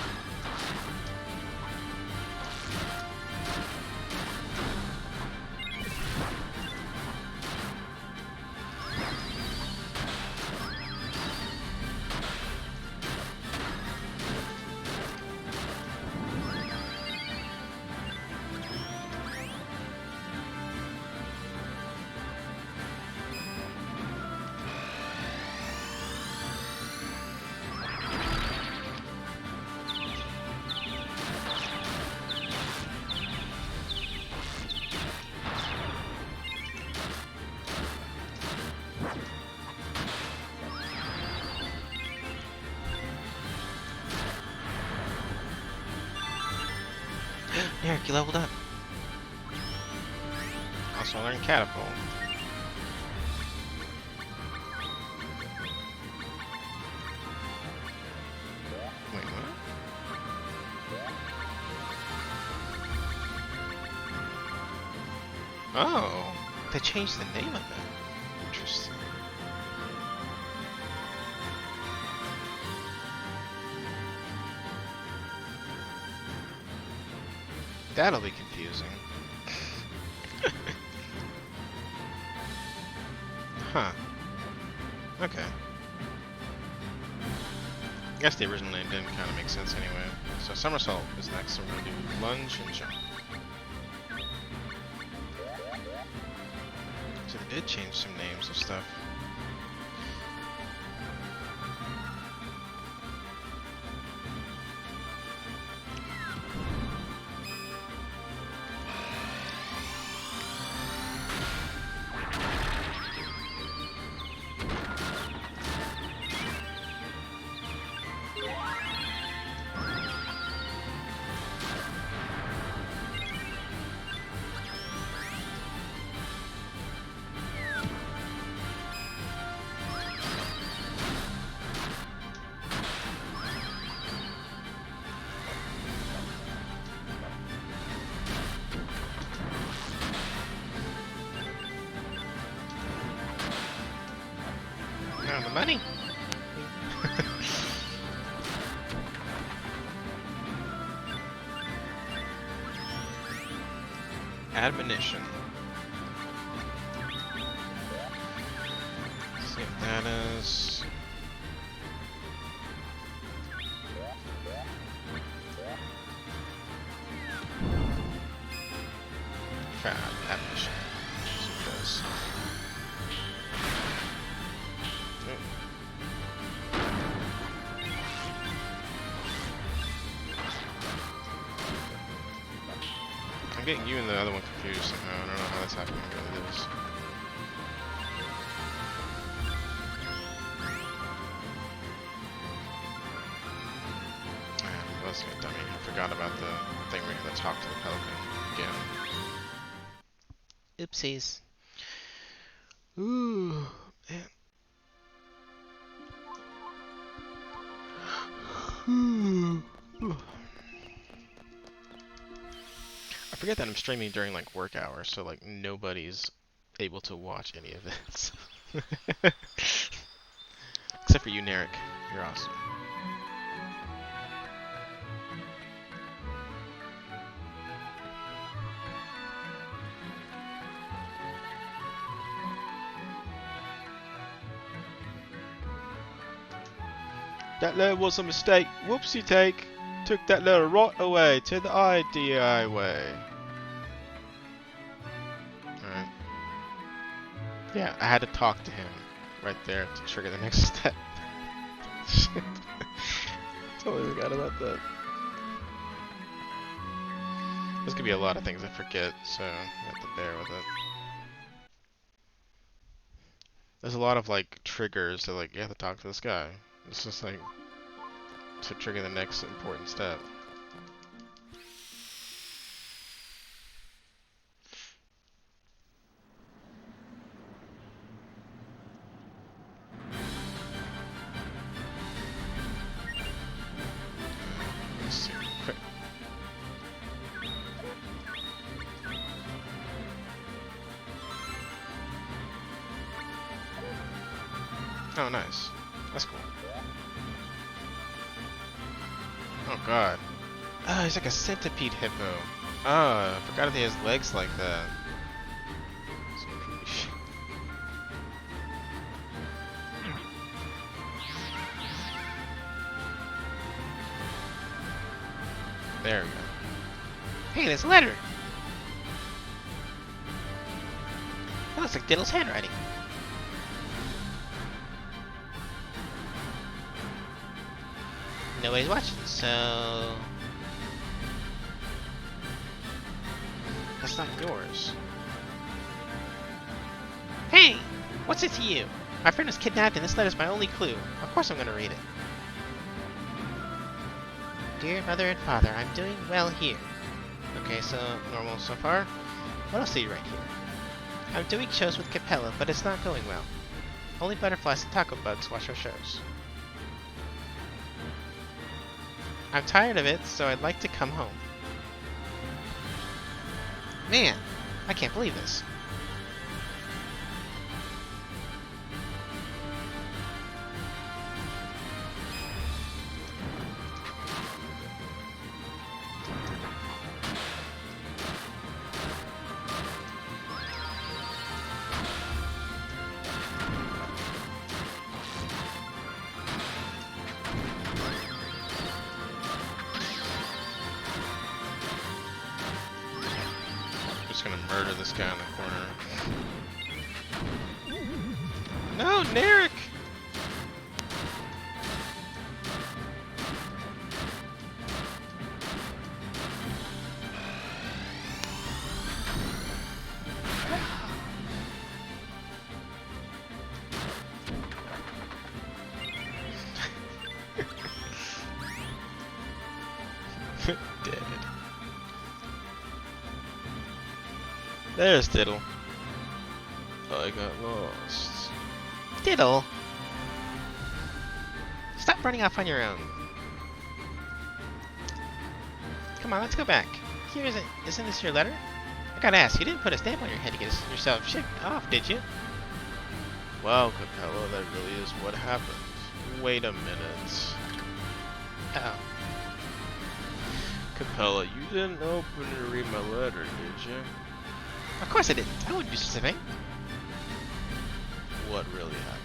Eric, you leveled up. Also learned Catapult. Wait, what? Oh, they changed the name of it. Interesting. That'll be confusing. Huh. Okay. I guess the original name didn't kind of make sense anyway. So somersault is next, so we're gonna do lunge and jump. So they did change some names of stuff. Now the money. Admonition. Let's see what that is. Admonition. Let's see what it does. I'm getting you and the other one confused somehow. I don't know how that's happening, but it is. Let's get dummy. I forgot about the thing where you have to talk to the Pelican again. Oopsies. Ooh, man. I forget that I'm streaming during like work hours, so like nobody's able to watch any of this. Except for you, Narek. You're awesome. That letter was a mistake. Whoopsie take. Took that letter right away to the IDI way. Alright. Yeah, I had to talk to him right there to trigger the next step. Shit. Totally forgot about that. There's gonna be a lot of things I forget, so you have to bear with it. There's a lot of like triggers that like you have to talk to this guy. It's just like to trigger the next important step. Let's see. Quick. Oh, nice. That's cool. Oh god. Oh, he's like a centipede hippo. Oh, I forgot that he has legs like that. Some creepy shit. There we go. Hey, there's a letter. That looks like Diddle's handwriting. Nobody's watching, so That's not yours. hey, what's it to you? My friend was kidnapped, and this letter's my only clue. Of course, I'm gonna read it. Dear Mother and Father, I'm doing well here. Okay, so normal so far. What else do you write here? I'm doing shows with Capella, but it's not going well. Only butterflies and taco bugs watch our shows. I'm tired of it, so I'd like to come home. Man, I can't believe this. Just gonna murder this guy in the corner. No, Narek! Dead. There's Diddle. I got lost. Diddle! Stop running off on your own. Come on, let's go back. Here isn't this your letter? I gotta ask, you didn't put a stamp on your head to get yourself shipped off, did you? Wow, Capella, that really is what happened. Wait a minute. Uh-oh. Capella, you didn't open and read my letter, did you? Of course I didn't. I wouldn't do such a thing. What really happened?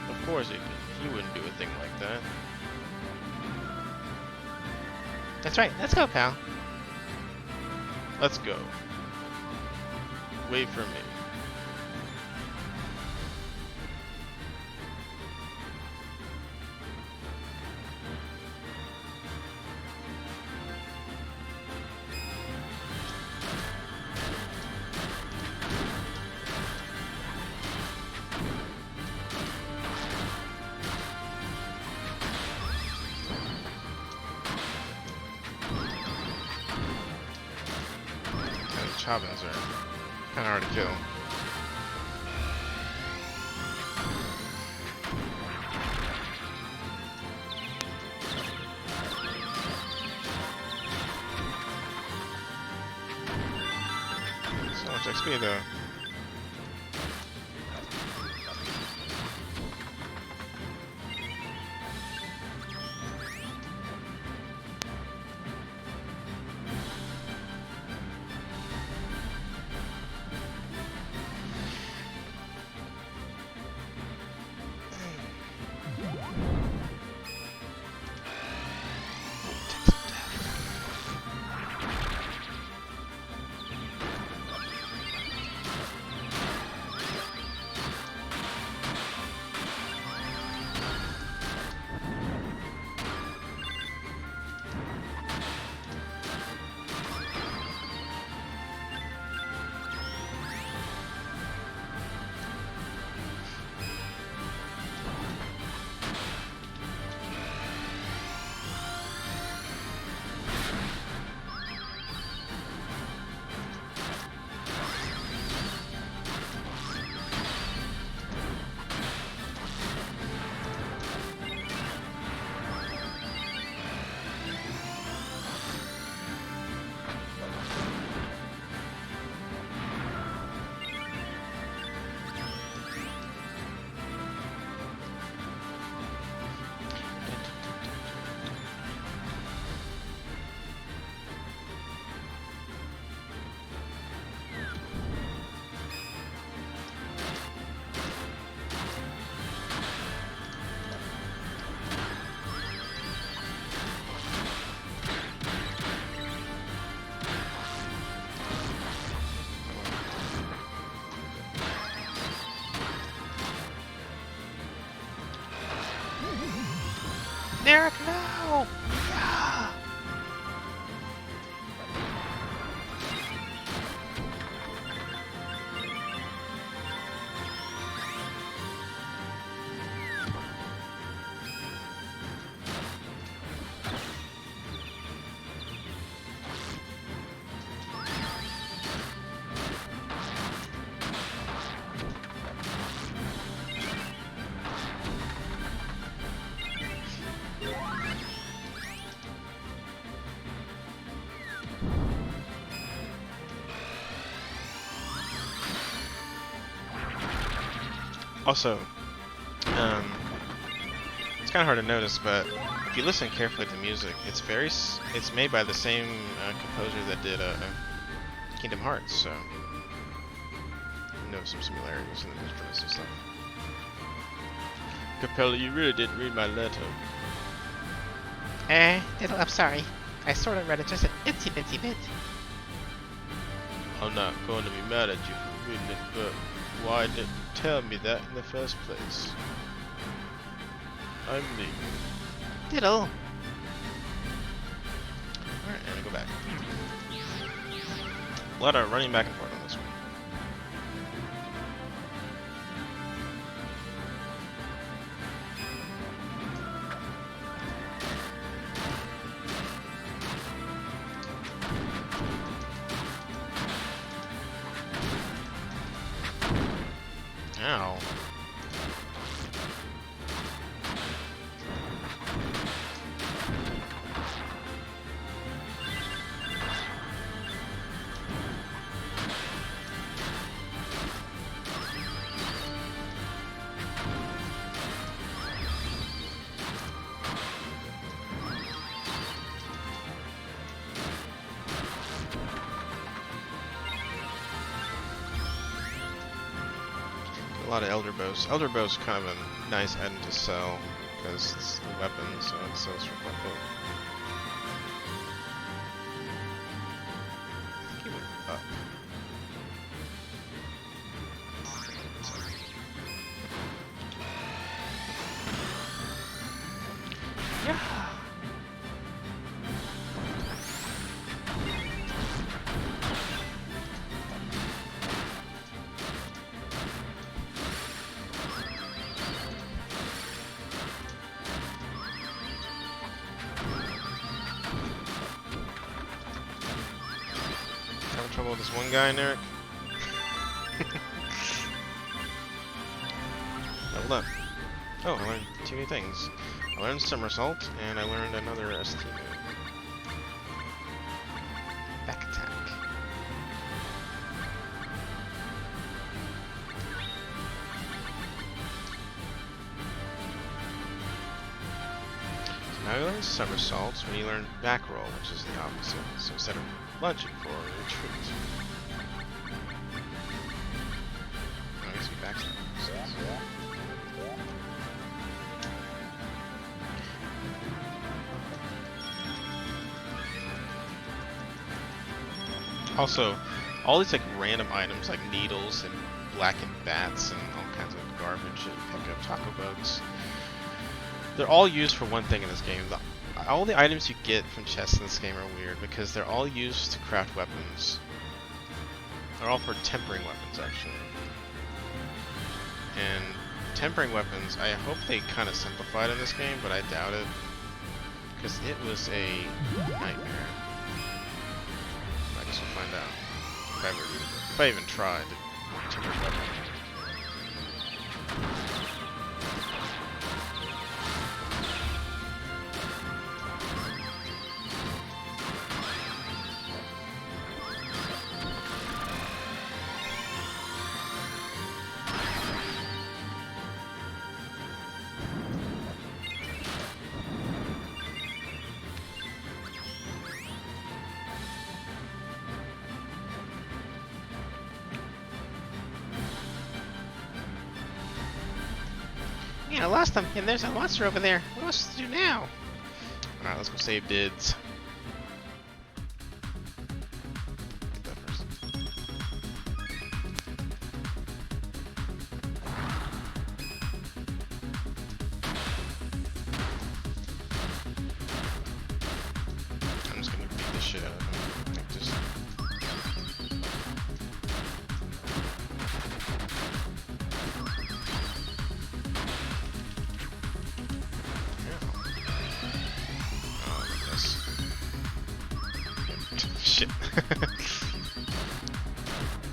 Of course he did. He wouldn't do a thing like that. That's right. Let's go, pal. Let's go. Wait for me. Chavins are kind of hard to kill. So much XP though. Derek, no! Yeah. Also, it's kind of hard to notice, but if you listen carefully to the music, it's made by the same composer that did Kingdom Hearts, so you know some similarities in the instruments and stuff. Capella, you really didn't read my letter. Diddle, I'm sorry. I sort of read it just an itsy bitsy bit. I'm not going to be mad at you for reading it, but why didn't you tell me that in the first place? I'm leaving. Diddle. Alright, and go back. A lot of running back and forth on this one. Ow. A lot of elder bows. Elder bows kind of a nice item to sell because it's a weapon, so it sells for quite a bit. Keep it up. Yeah. Having trouble with this one guy, Eric. Leveled up. Oh, I learned 2 new things. I learned somersault, and I learned another ST move. Back attack. So now you learn somersaults when you learn back roll, which is the opposite. So instead of lunging forward, retreat. I guess we backstab. Also, all these like random items like needles and blackened bats and all kinds of garbage that you pick up, taco bugs, they're all used for one thing in this game. All the items you get from chests in this game are weird because they're all used to craft weapons. They're all for tempering weapons, actually. And tempering weapons, I hope they kind of simplified in this game, but I doubt it. Because it was a nightmare. I guess we'll find out. If I even tried to temper weapon. Yeah, I lost them, and there's a monster over there. What am I supposed to do now? Alright, let's go save Dids. Get that first. I'm just gonna beat the shit out of him. Like, just... Shit.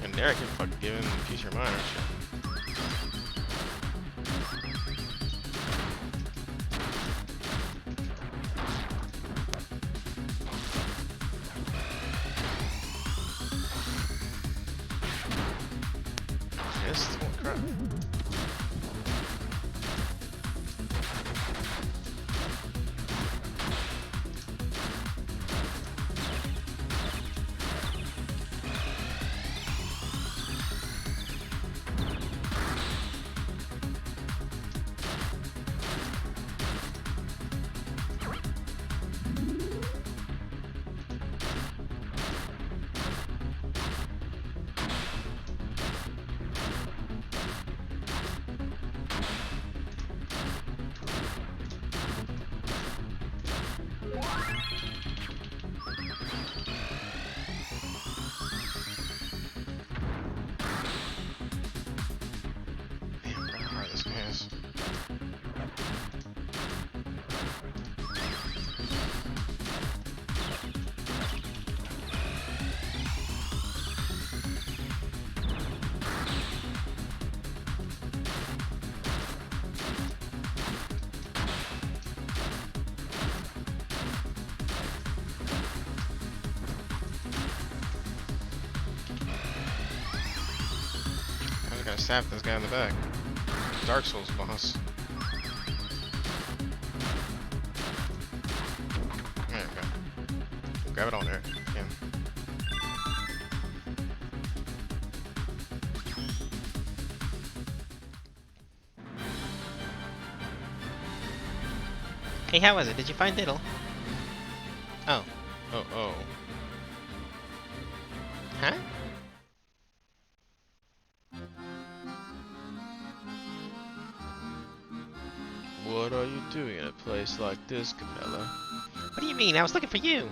And Derek can fucking give him a piece of your mind, aren't you? Missed? Oh crap. I gotta stab this guy in the back. Dark Souls boss. There we go. Grab it on there. Yeah. Hey, how was it? Did you find Diddle? Oh. Oh, oh. Huh? What are you doing in a place like this, Capella? What do you mean? I was looking for you.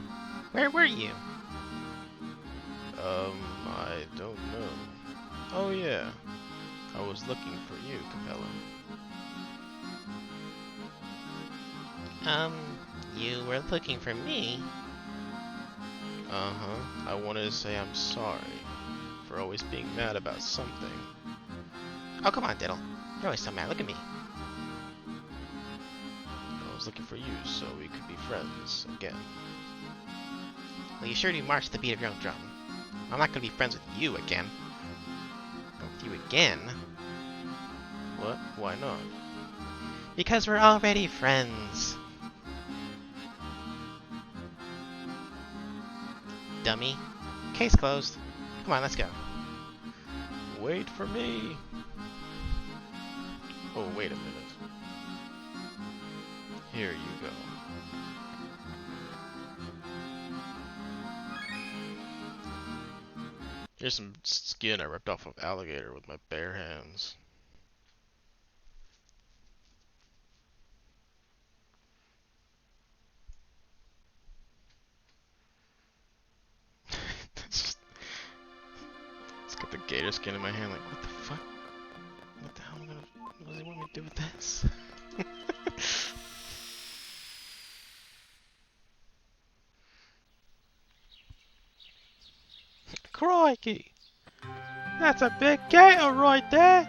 Where were you? I don't know. Oh yeah. I was looking for you, Capella. You were looking for me? Uh-huh. I wanted to say I'm sorry for always being mad about something. Oh, come on, Diddle. You're always so mad. Look at me. I was looking for you so we could be friends again. Well, you sure do march to the beat of your own drum. I'm not gonna be friends with you again. With you again? What? Why not? Because we're already friends. Dummy. Case closed. Come on, let's go. Wait for me. Oh, wait a minute. Here you go. Here's some skin I ripped off of alligator with my bare hands. Just got the gator skin in my hand, like, what the fuck? What the hell am I gonna... What does he want me to do with this? Crikey! That's a big gator right there!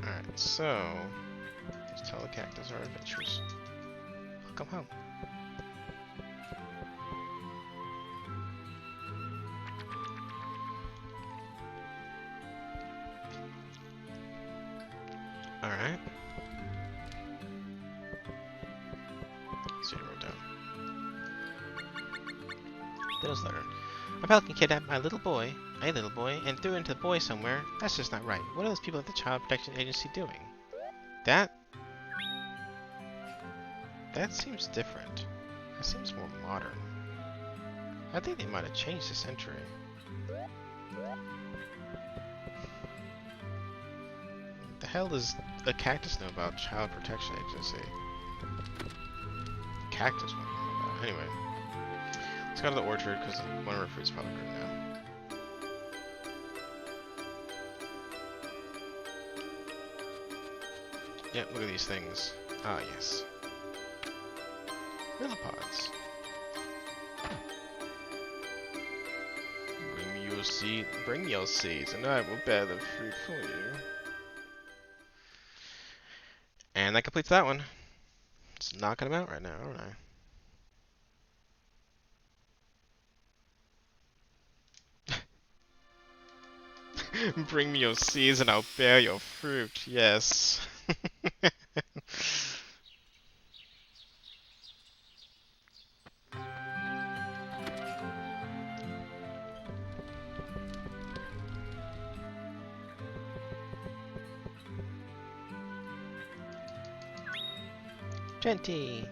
Alright, so... Let's tell the cactus our adventures. Welcome home. Alright. Let's see what I wrote down. Diddle's letter. My pelican kidnapped a little boy, and threw it into the boy somewhere. That's just not right. What are those people at the Child Protection Agency doing? That seems different. That seems more modern. I think they might have changed this entry. The hell does a cactus know about Child Protection Agency? Cactus won't know about it. Anyway, let's go to the orchard because one of our fruit's probably good now. Yep, look at these things. Ah, yes. Millipods. Bring your seeds, and I will bear the fruit for you. And that completes that one. Just knocking them out right now, aren't I? Bring me your seeds and I'll bear your fruit. Yes. 20.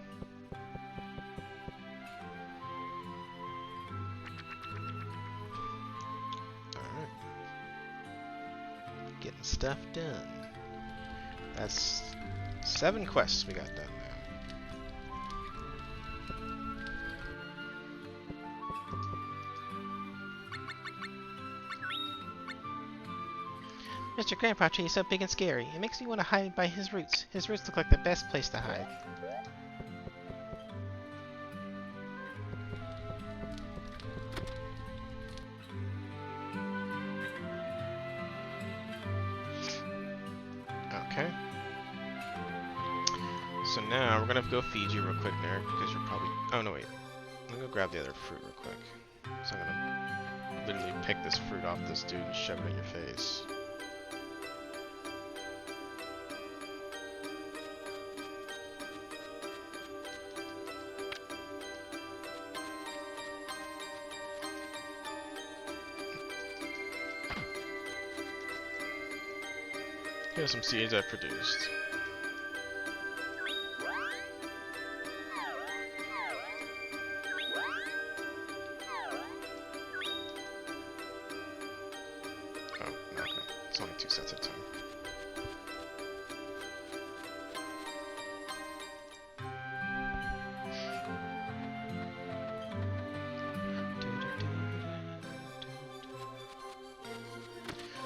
Alright. Getting stuff done. That's 7 quests we got done now. Mr. Grandpa Tree is so big and scary. It makes me want to hide by his roots. His roots look like the best place to hide. Okay. So now we're gonna have to go feed you real quick, Eric, because you're probably... Oh, no, wait. I'm gonna go grab the other fruit real quick. So I'm gonna literally pick this fruit off this dude and shove it in your face. Here's some seeds I've produced. Oh, okay. It's only 2 sets at a time.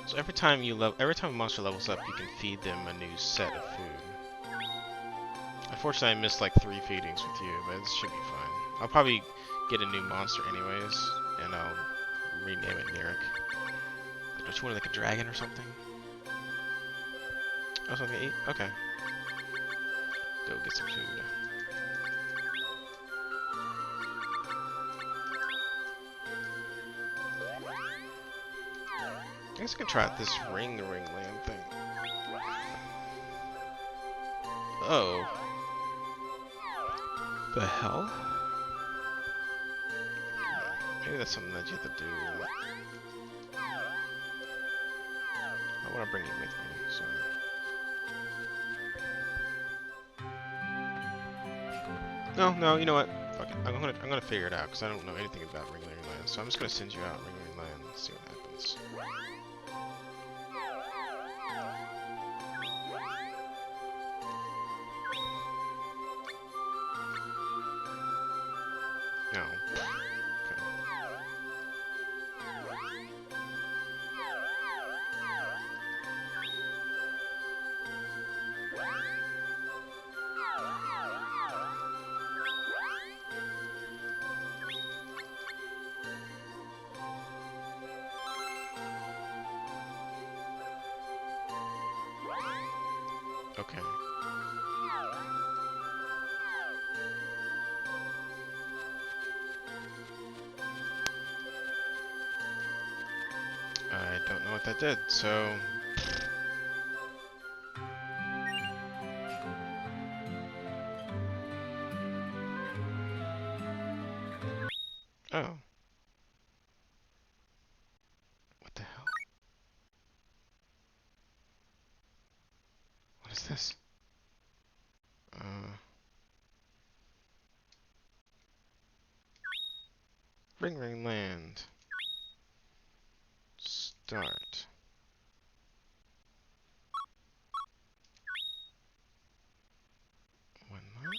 So every time a monster levels up, you can feed them a new set of food. I Unfortunately, I missed like 3 feedings with you, but it should be fine. I'll probably get a new monster anyways, and I'll rename it Nirik. Don't you want like a dragon or something? Oh, something to eat? Okay. Go get some food. I guess I can try out this ring land thing. Oh. The hell? Maybe that's something that you have to do. I want to bring you with me, so. No, you know what? Fuck it. I'm gonna figure it out because I don't know anything about Reliving Land. So I'm just gonna send you out Reliving Land and see what happens. No. Okay. Okay. I don't know what that did, so. Oh. What the hell? What is this? Ring Land. Start. One month?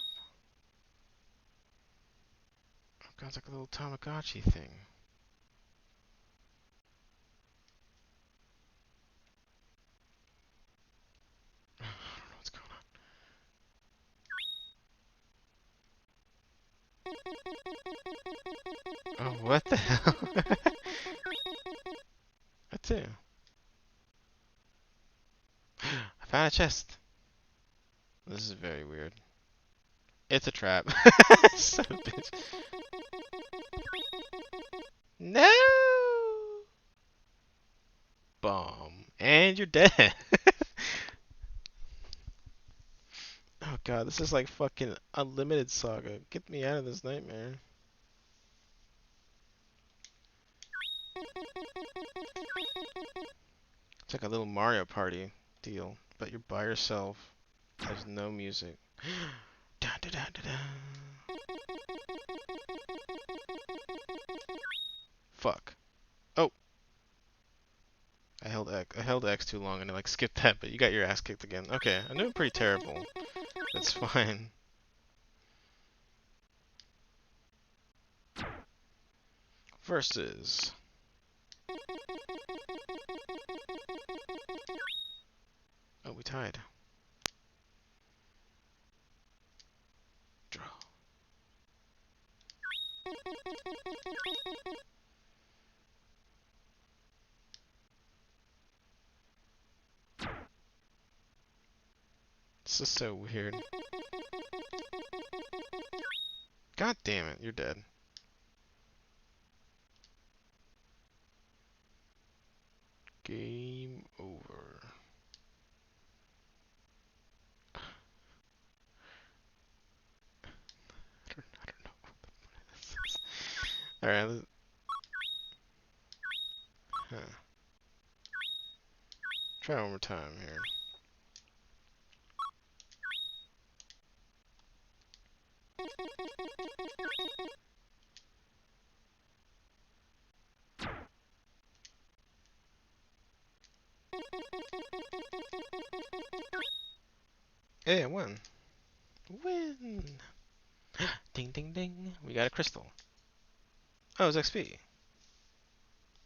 Oh god, it's like a little Tamagotchi thing. I don't know what's going on. Oh, what the hell? That's it. I found a chest. This is very weird. It's a trap. Son of a bitch. No! Bomb. And you're dead. Oh god, this is like fucking Unlimited Saga. Get me out of this nightmare. It's like a little Mario Party deal, but you're by yourself. There's no music. Dun, dun, dun, dun, dun. Fuck. Oh. I held X too long and I like skipped that, but you got your ass kicked again. Okay, I'm doing pretty terrible. That's fine. Versus. Oh, we tied. Draw. This is so weird. God damn it, you're dead. Game over. I don't know what the point of this is. Alright, huh. Try one more time here. Hey, I won. Win! Ding ding ding. We got a crystal. Oh, it's XP.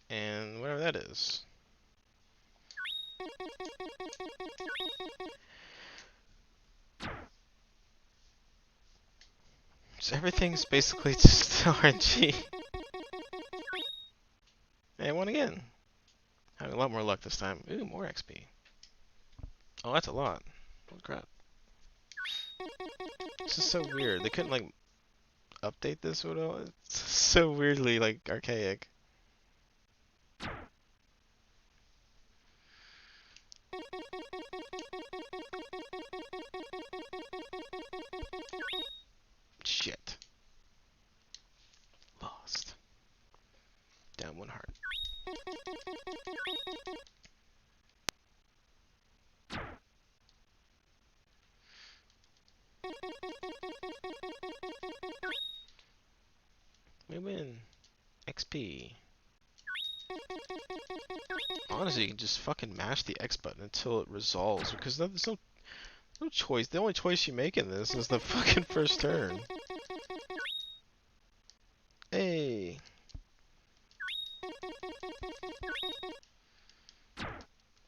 And whatever that is. So everything's basically just RNG. Hey, I won again. Having a lot more luck this time. Ooh, more XP. Oh, that's a lot. Holy crap. This is so weird. They couldn't, like, update this at all? It's so weirdly, like, archaic. Shit. Lost. Down 1 heart. We win. XP. Honestly, you can just fucking mash the X button until it resolves, because there's no choice. The only choice you make in this is the fucking first turn. Hey.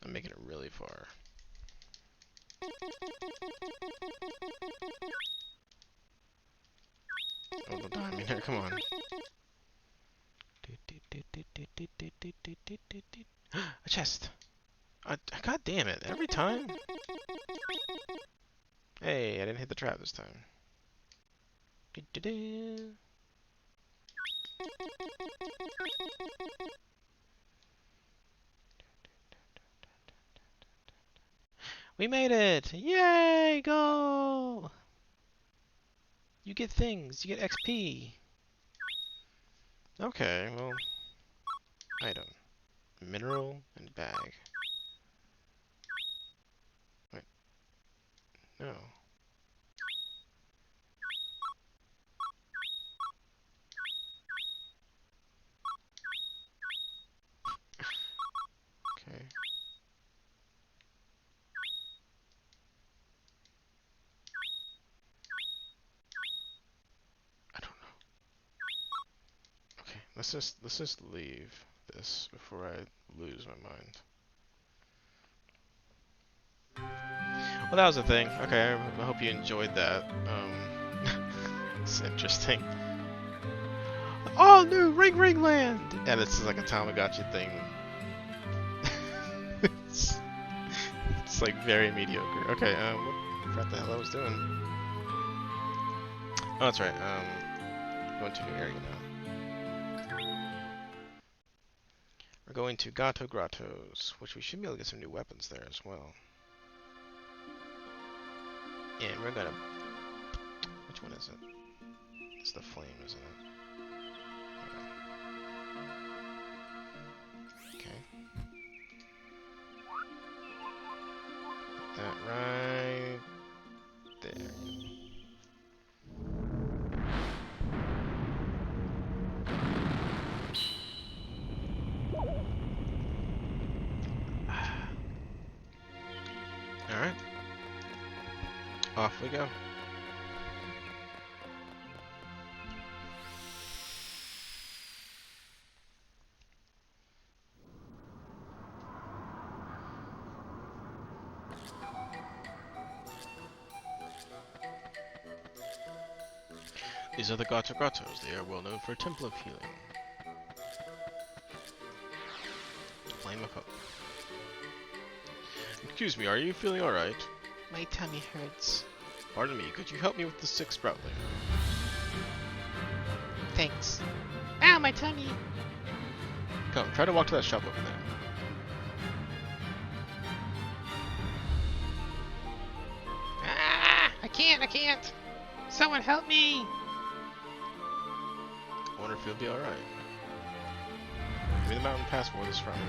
I'm making it really far. Oh, don't die me there, come on. A chest! God damn it, every time? Hey, I didn't hit the trap this time. We made it! Yay! Go! You get things, you get XP. Okay, well, item. Mineral and bag. Wait, no. Okay. I don't know. Okay, let's just leave this before I lose my mind. Well, that was the thing. Okay, I hope you enjoyed that. It's interesting. Oh, new Ring Land! Yeah, this is like a Tamagotchi thing. it's like very mediocre. Okay, what the hell I was doing? Oh, that's right. Going to a new area now. We're going to Gato Grottos, which we should be able to get some new weapons there as well. And we're gonna... Which one is it? It's the flame, isn't it? Okay. Put that right there. Alright. Off we go. These are the Gato Grottos. They are well known for a temple of healing. Flame of Hope. Excuse me, are you feeling alright? My tummy hurts. Pardon me, could you help me with the 6 Sproutling? Thanks. Ow, my tummy! Come, try to walk to that shop over there. Ah! I can't! Someone help me! I wonder if you'll be alright. Give me the mountain passport this from again.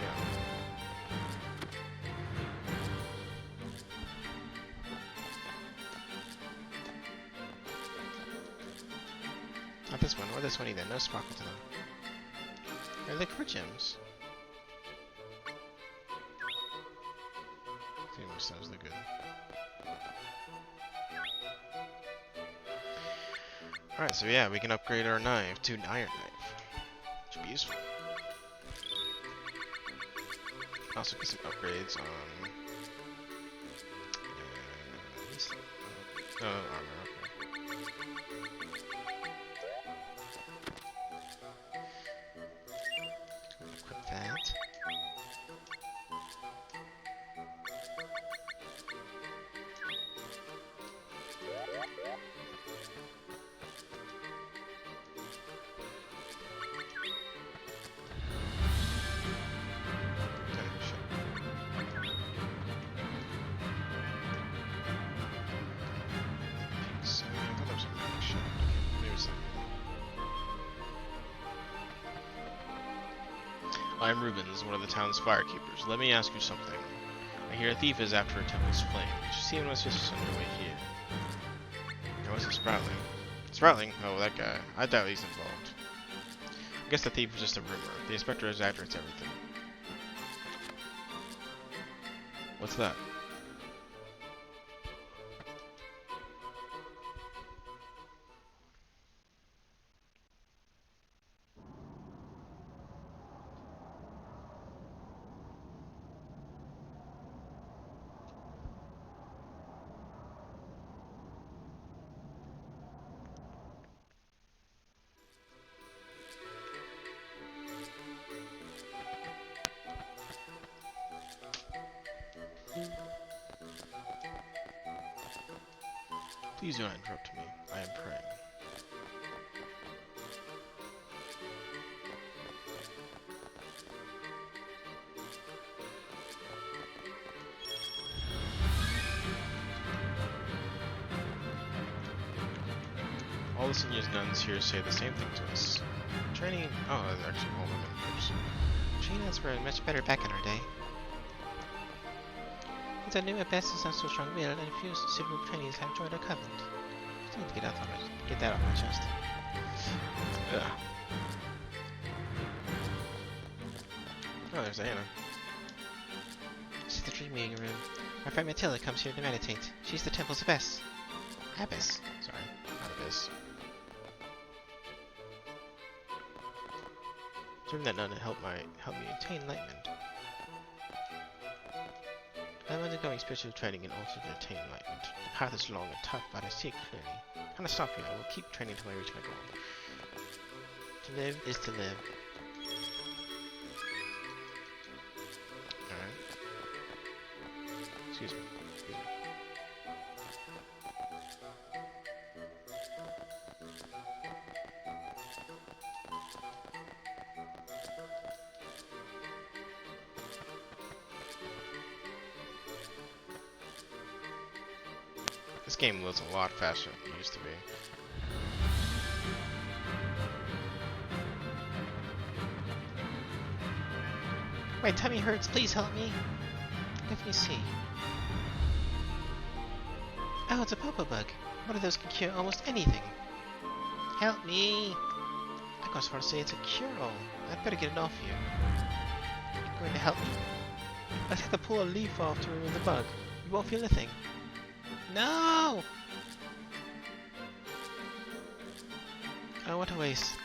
Not this one, or this one either. No sparkle to them. They're like for gems. Famous sounds look good. Alright, so yeah, we can upgrade our knife to an iron knife. Which would be useful. Also get some upgrades on... armor, okay. I'm Rubens, one of the town's firekeepers. Let me ask you something. I hear a thief is after a temple's flame. Did you see anyone with sisters on your way here? Now what's the Sprouting? Sprouting? Oh, that guy. I doubt he's involved. I guess the thief was just a rumor. The inspector is after it's everything. What's that? Please do not interrupt me. I am praying. All the seniors nuns here say the same thing to us. Training... Oh, they're actually all women groups. Training us were much better back in our day. Since I knew at best is not so strong-willed, and a few suitable trainees have joined our covenant. I need to get that off my chest. Ugh. Oh, there's Anna. This is the dream meeting room. My friend Matilda comes here to meditate. She's the temple's abbess. Abbess? Sorry, not abyss. Turn that nun to help me attain enlightenment. I'm undergoing spiritual training in order to attain enlightenment. The path is long and tough, but I see it clearly. I'm gonna stop here. I will keep training until I reach my goal. To live is to live. Alright. Excuse me. Excuse me. This game loads a lot faster than it used to be. My tummy hurts. Please help me. Let me see. Oh, it's a popo bug. One of those can cure almost anything. Help me. I go so far to say it's a cure-all. I'd better get it off you. Going to help me? I have to pull a leaf off to remove the bug. You won't feel a thing. No! Oh, what a waste.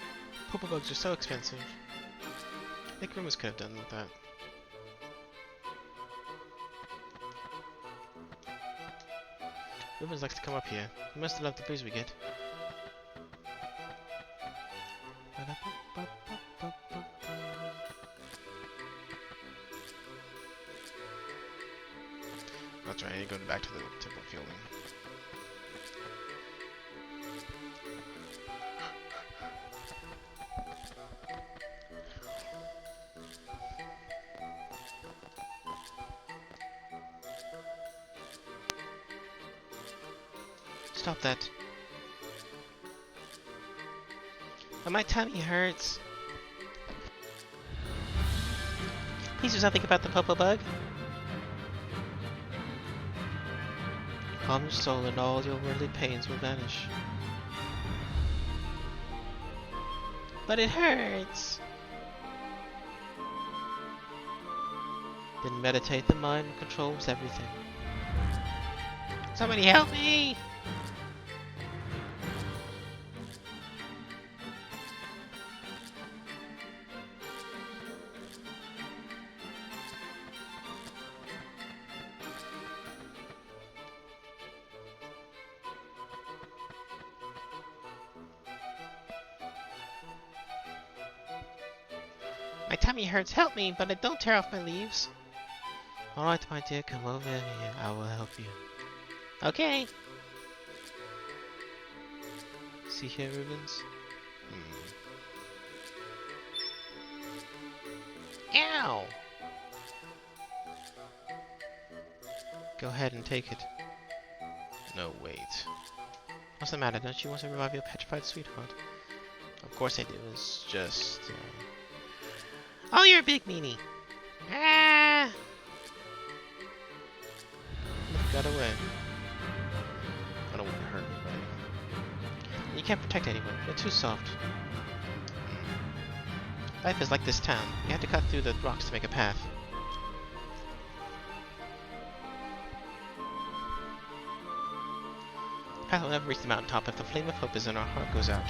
Popo bugs are so expensive. I think Rumors could have done with that. Rumors likes to come up here. He must have loved the breeze we get. That's right, I need to go back to the temple fielding. Stop that. Oh, my tummy hurts. Please do something about the popo bug. Calm your soul and all your worldly pains will vanish. But it hurts! Then meditate, the mind controls everything. Somebody help me! My tummy hurts, help me, but don't tear off my leaves. Alright, my dear, come over here, I will help you. Okay. See here, Rubens? Ow! Go ahead and take it. No, wait. What's the matter? Don't you want to revive your petrified sweetheart? Of course I do. It's just... Oh, you're a big meanie. Ah! Look, got away. I don't want to hurt anybody. You can't protect anyone. You're too soft. Life is like this town. You have to cut through the rocks to make a path. The path will never reach the mountaintop if the flame of hope is in our heart goes out.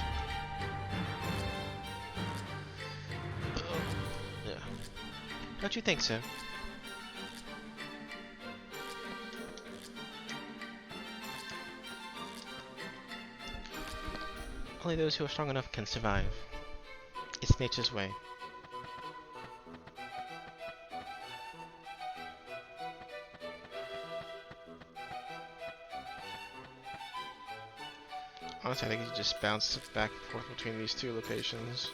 Yeah. Don't you think so? Only those who are strong enough can survive. It's nature's way. Honestly, I think you just bounce back and forth between these two locations.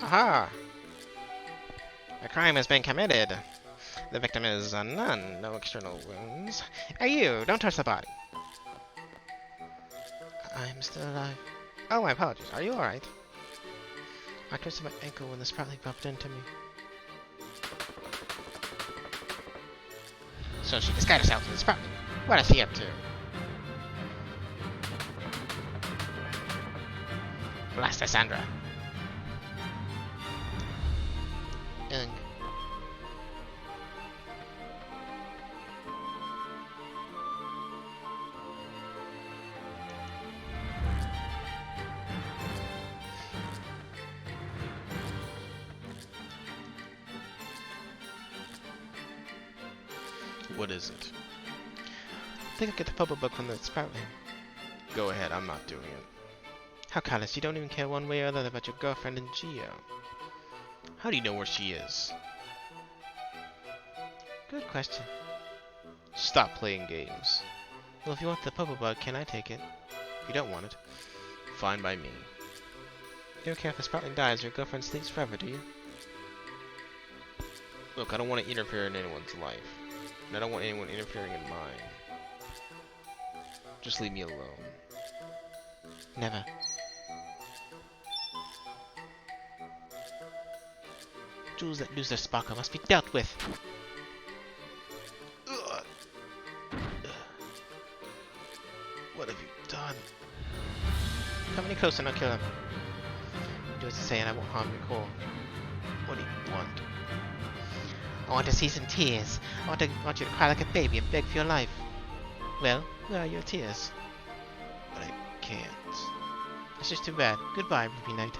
Aha! A crime has been committed. The victim is a nun, no external wounds. Hey you, don't touch the body. I'm still alive. Oh, my apologies. Are you alright? I twisted my ankle when the Sprouting bumped into me. So she disguised herself as Sprouting. What is she up to? Blast her, Sandra. Ugh. What is it? I think I'll get the purple book from the Sprouting. Go ahead, I'm not doing it. How callous, you don't even care one way or the other about your girlfriend and Gio. How do you know where she is? Good question. Stop playing games. Well, if you want the purple bug, can I take it? If you don't want it, fine by me. You don't care if the Sprouting dies or your girlfriend sleeps forever, do you? Look, I don't want to interfere in anyone's life. And I don't want anyone interfering in mine. Just leave me alone. Never. Jewels that lose their sparkle must be dealt with. Ugh. What have you done? Come any closer and I'll kill him. Do as I say and I won't harm Nicolo. What do you want? I want to see some tears. I want you to cry like a baby and beg for your life. Well, where are your tears? But I can't. It's just too bad. Goodbye, Ruby Knight.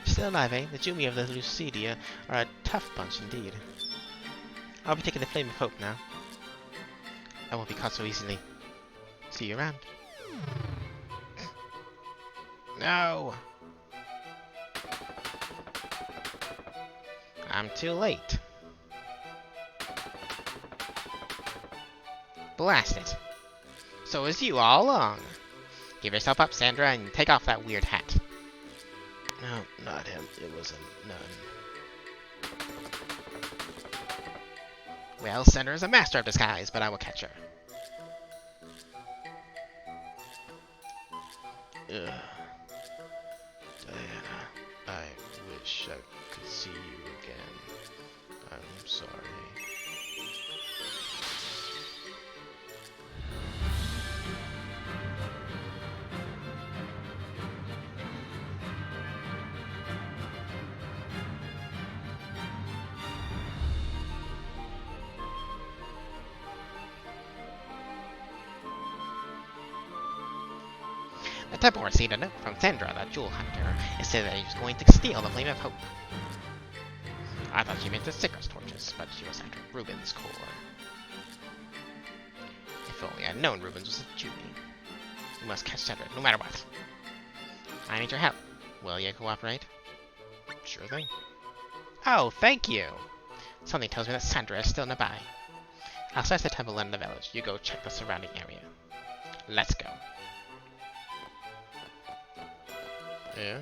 Still alive, eh? The Jumi of the Lucidia are a tough bunch indeed. I'll be taking the Flame of Hope now. I won't be caught so easily. See you around. No! I'm too late. Blast it. So is you all along. Give yourself up, Sandra, and take off that weird hat. No, not him. It was a nun. Well, Sandra is a master of disguise, but I will catch her. Ugh. Diana, I wish I could see you again. I'm sorry. The temple received a note from Sandra, the jewel hunter. It said that he was going to steal the Flame of Hope. I thought she meant the Sickers torches, but she was after Reuben's core. If only I'd known Reuben's was a Jumi. We must catch Sandra, no matter what. I need your help. Will you cooperate? Sure thing. Oh, thank you! Something tells me that Sandra is still nearby. I'll search the temple and the village. You go check the surrounding area. Let's go. Yeah?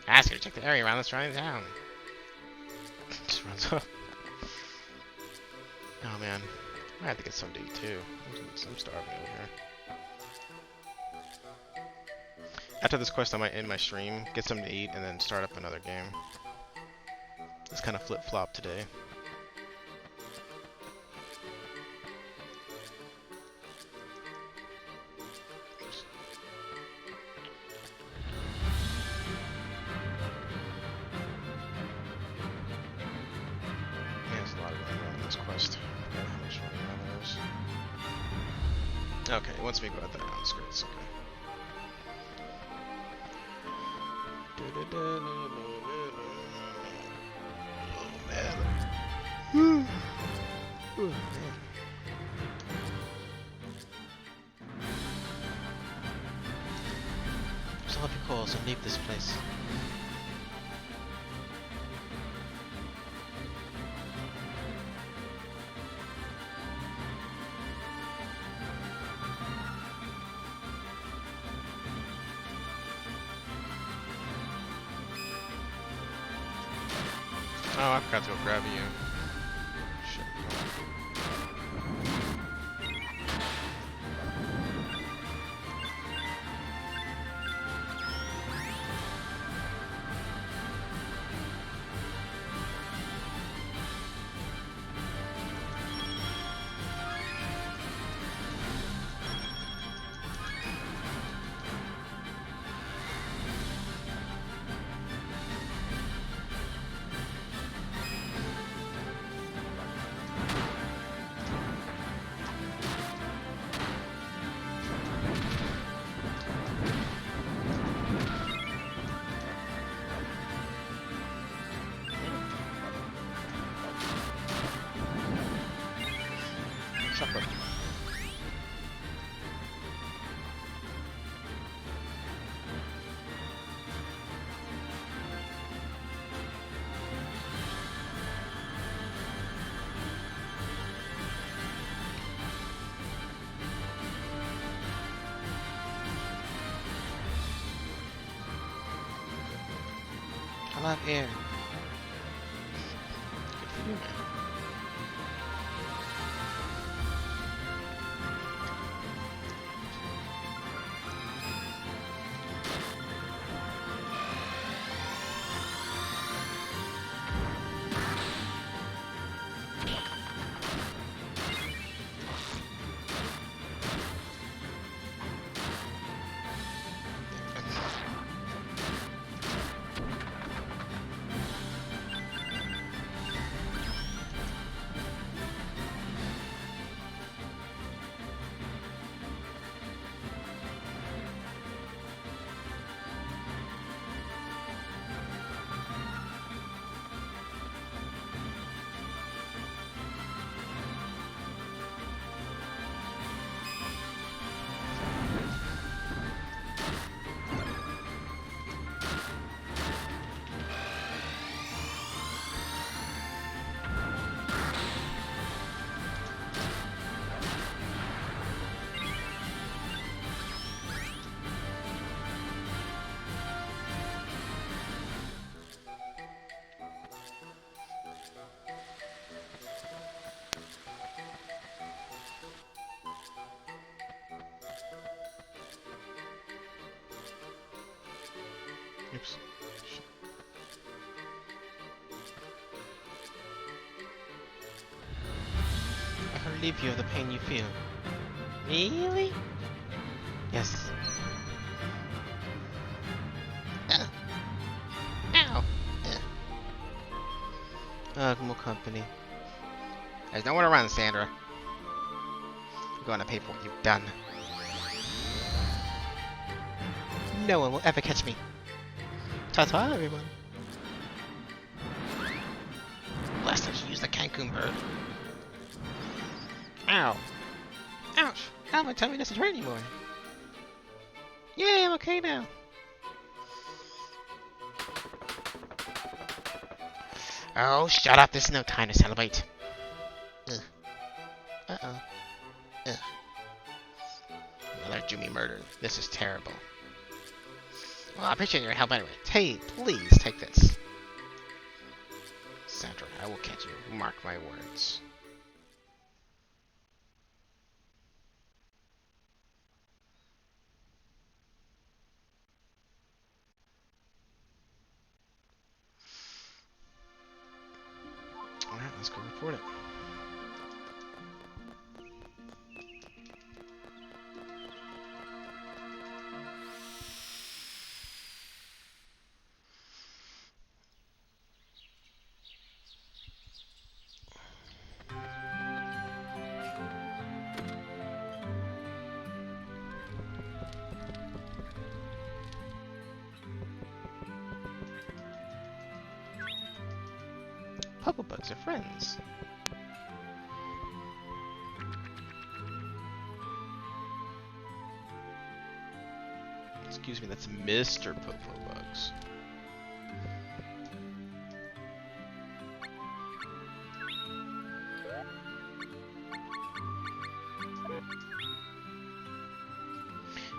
Ask her to check the area around the surrounding town. just runs up. Oh man, I have to get something to eat too. I'm starving over here. After this quest, I might end my stream, get something to eat, and then start up another game. It's kind of flip-flop today. There's a lot of running around this quest. I forgot how much running around there is. Okay, once we go out that outskirts, okay. Oh man. Ooh, man. Solve your calls and leave this place. Oh, I forgot to go grab you. Shit. Supper. I love air. Good for you, man. Oops. Shit. I can relieve you of the pain you feel. Really? Yes. Ow! More company. There's nowhere to run, Sandra. You're going to pay for what you've done. No one will ever catch me. Ta-ta, everyone. Last time she used the Cancun bird. Ow. Ouch. How my tummy doesn't hurt anymore. Yay, I'm okay now. Oh, shut up. There's no time to celebrate. Ugh. Uh-oh. Ugh. Another Jimmy murdered. This is terrible. Well, I appreciate your help anyway. Hey, please take this. Sandra I will catch you. Mark my words. Alright, let's go report it. Pokebugs are friends. Excuse me, that's Mr. Popobugs.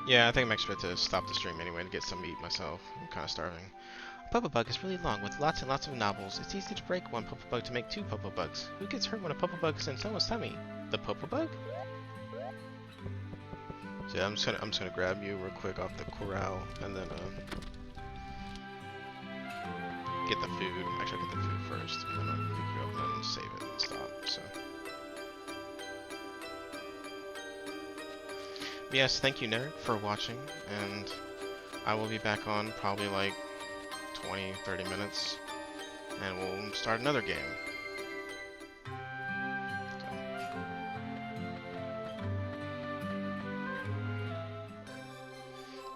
Yeah, I think I'm expected to stop the stream anyway to get some meat myself. I'm kind of starving. A Pokebug is really long with lots and lots of knobbles. It's easy to break one Pokebug to make 2 Pokebugs. Who gets hurt when a Pokebug is in someone's tummy? The Pokebug? So yeah, I'm just gonna grab you real quick off the corral and then get the food. Actually, I'll get the food first, and then I'll pick you up and then save it and stop. So. But yes, thank you, Neric, for watching, and I will be back on probably like 20-30 minutes, and we'll start another game.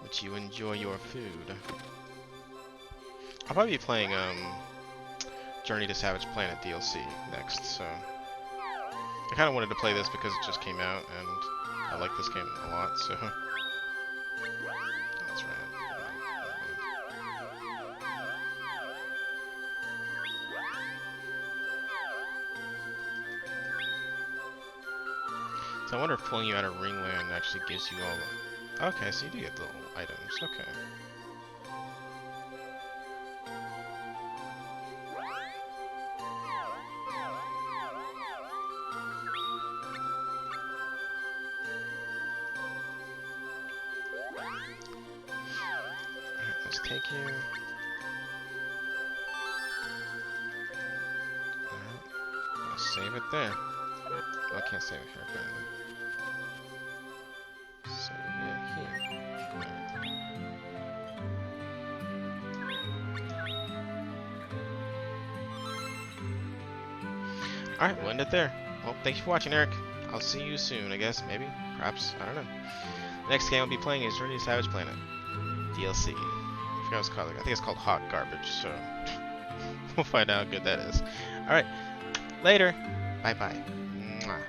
But you enjoy your food. I'll probably be playing Journey to Savage Planet DLC next, so I kind of wanted to play this because it just came out, and I like this game a lot, so that's right. So I wonder if pulling you out of Ringland actually gives you all... Okay, so you do get the little items, okay. Alright, let's take you. Alright, let's save it there. Oh, I can't save it here, apparently. Save it here. Alright, we'll end it there. Well, thank you for watching, Eric. I'll see you soon, I guess, maybe, perhaps, I don't know. The next game I'll be playing is Journey to Savage Planet DLC. I forgot what it's called. I think it's called Hot Garbage, so we'll find out how good that is. Alright, later. Bye-bye. Mwah.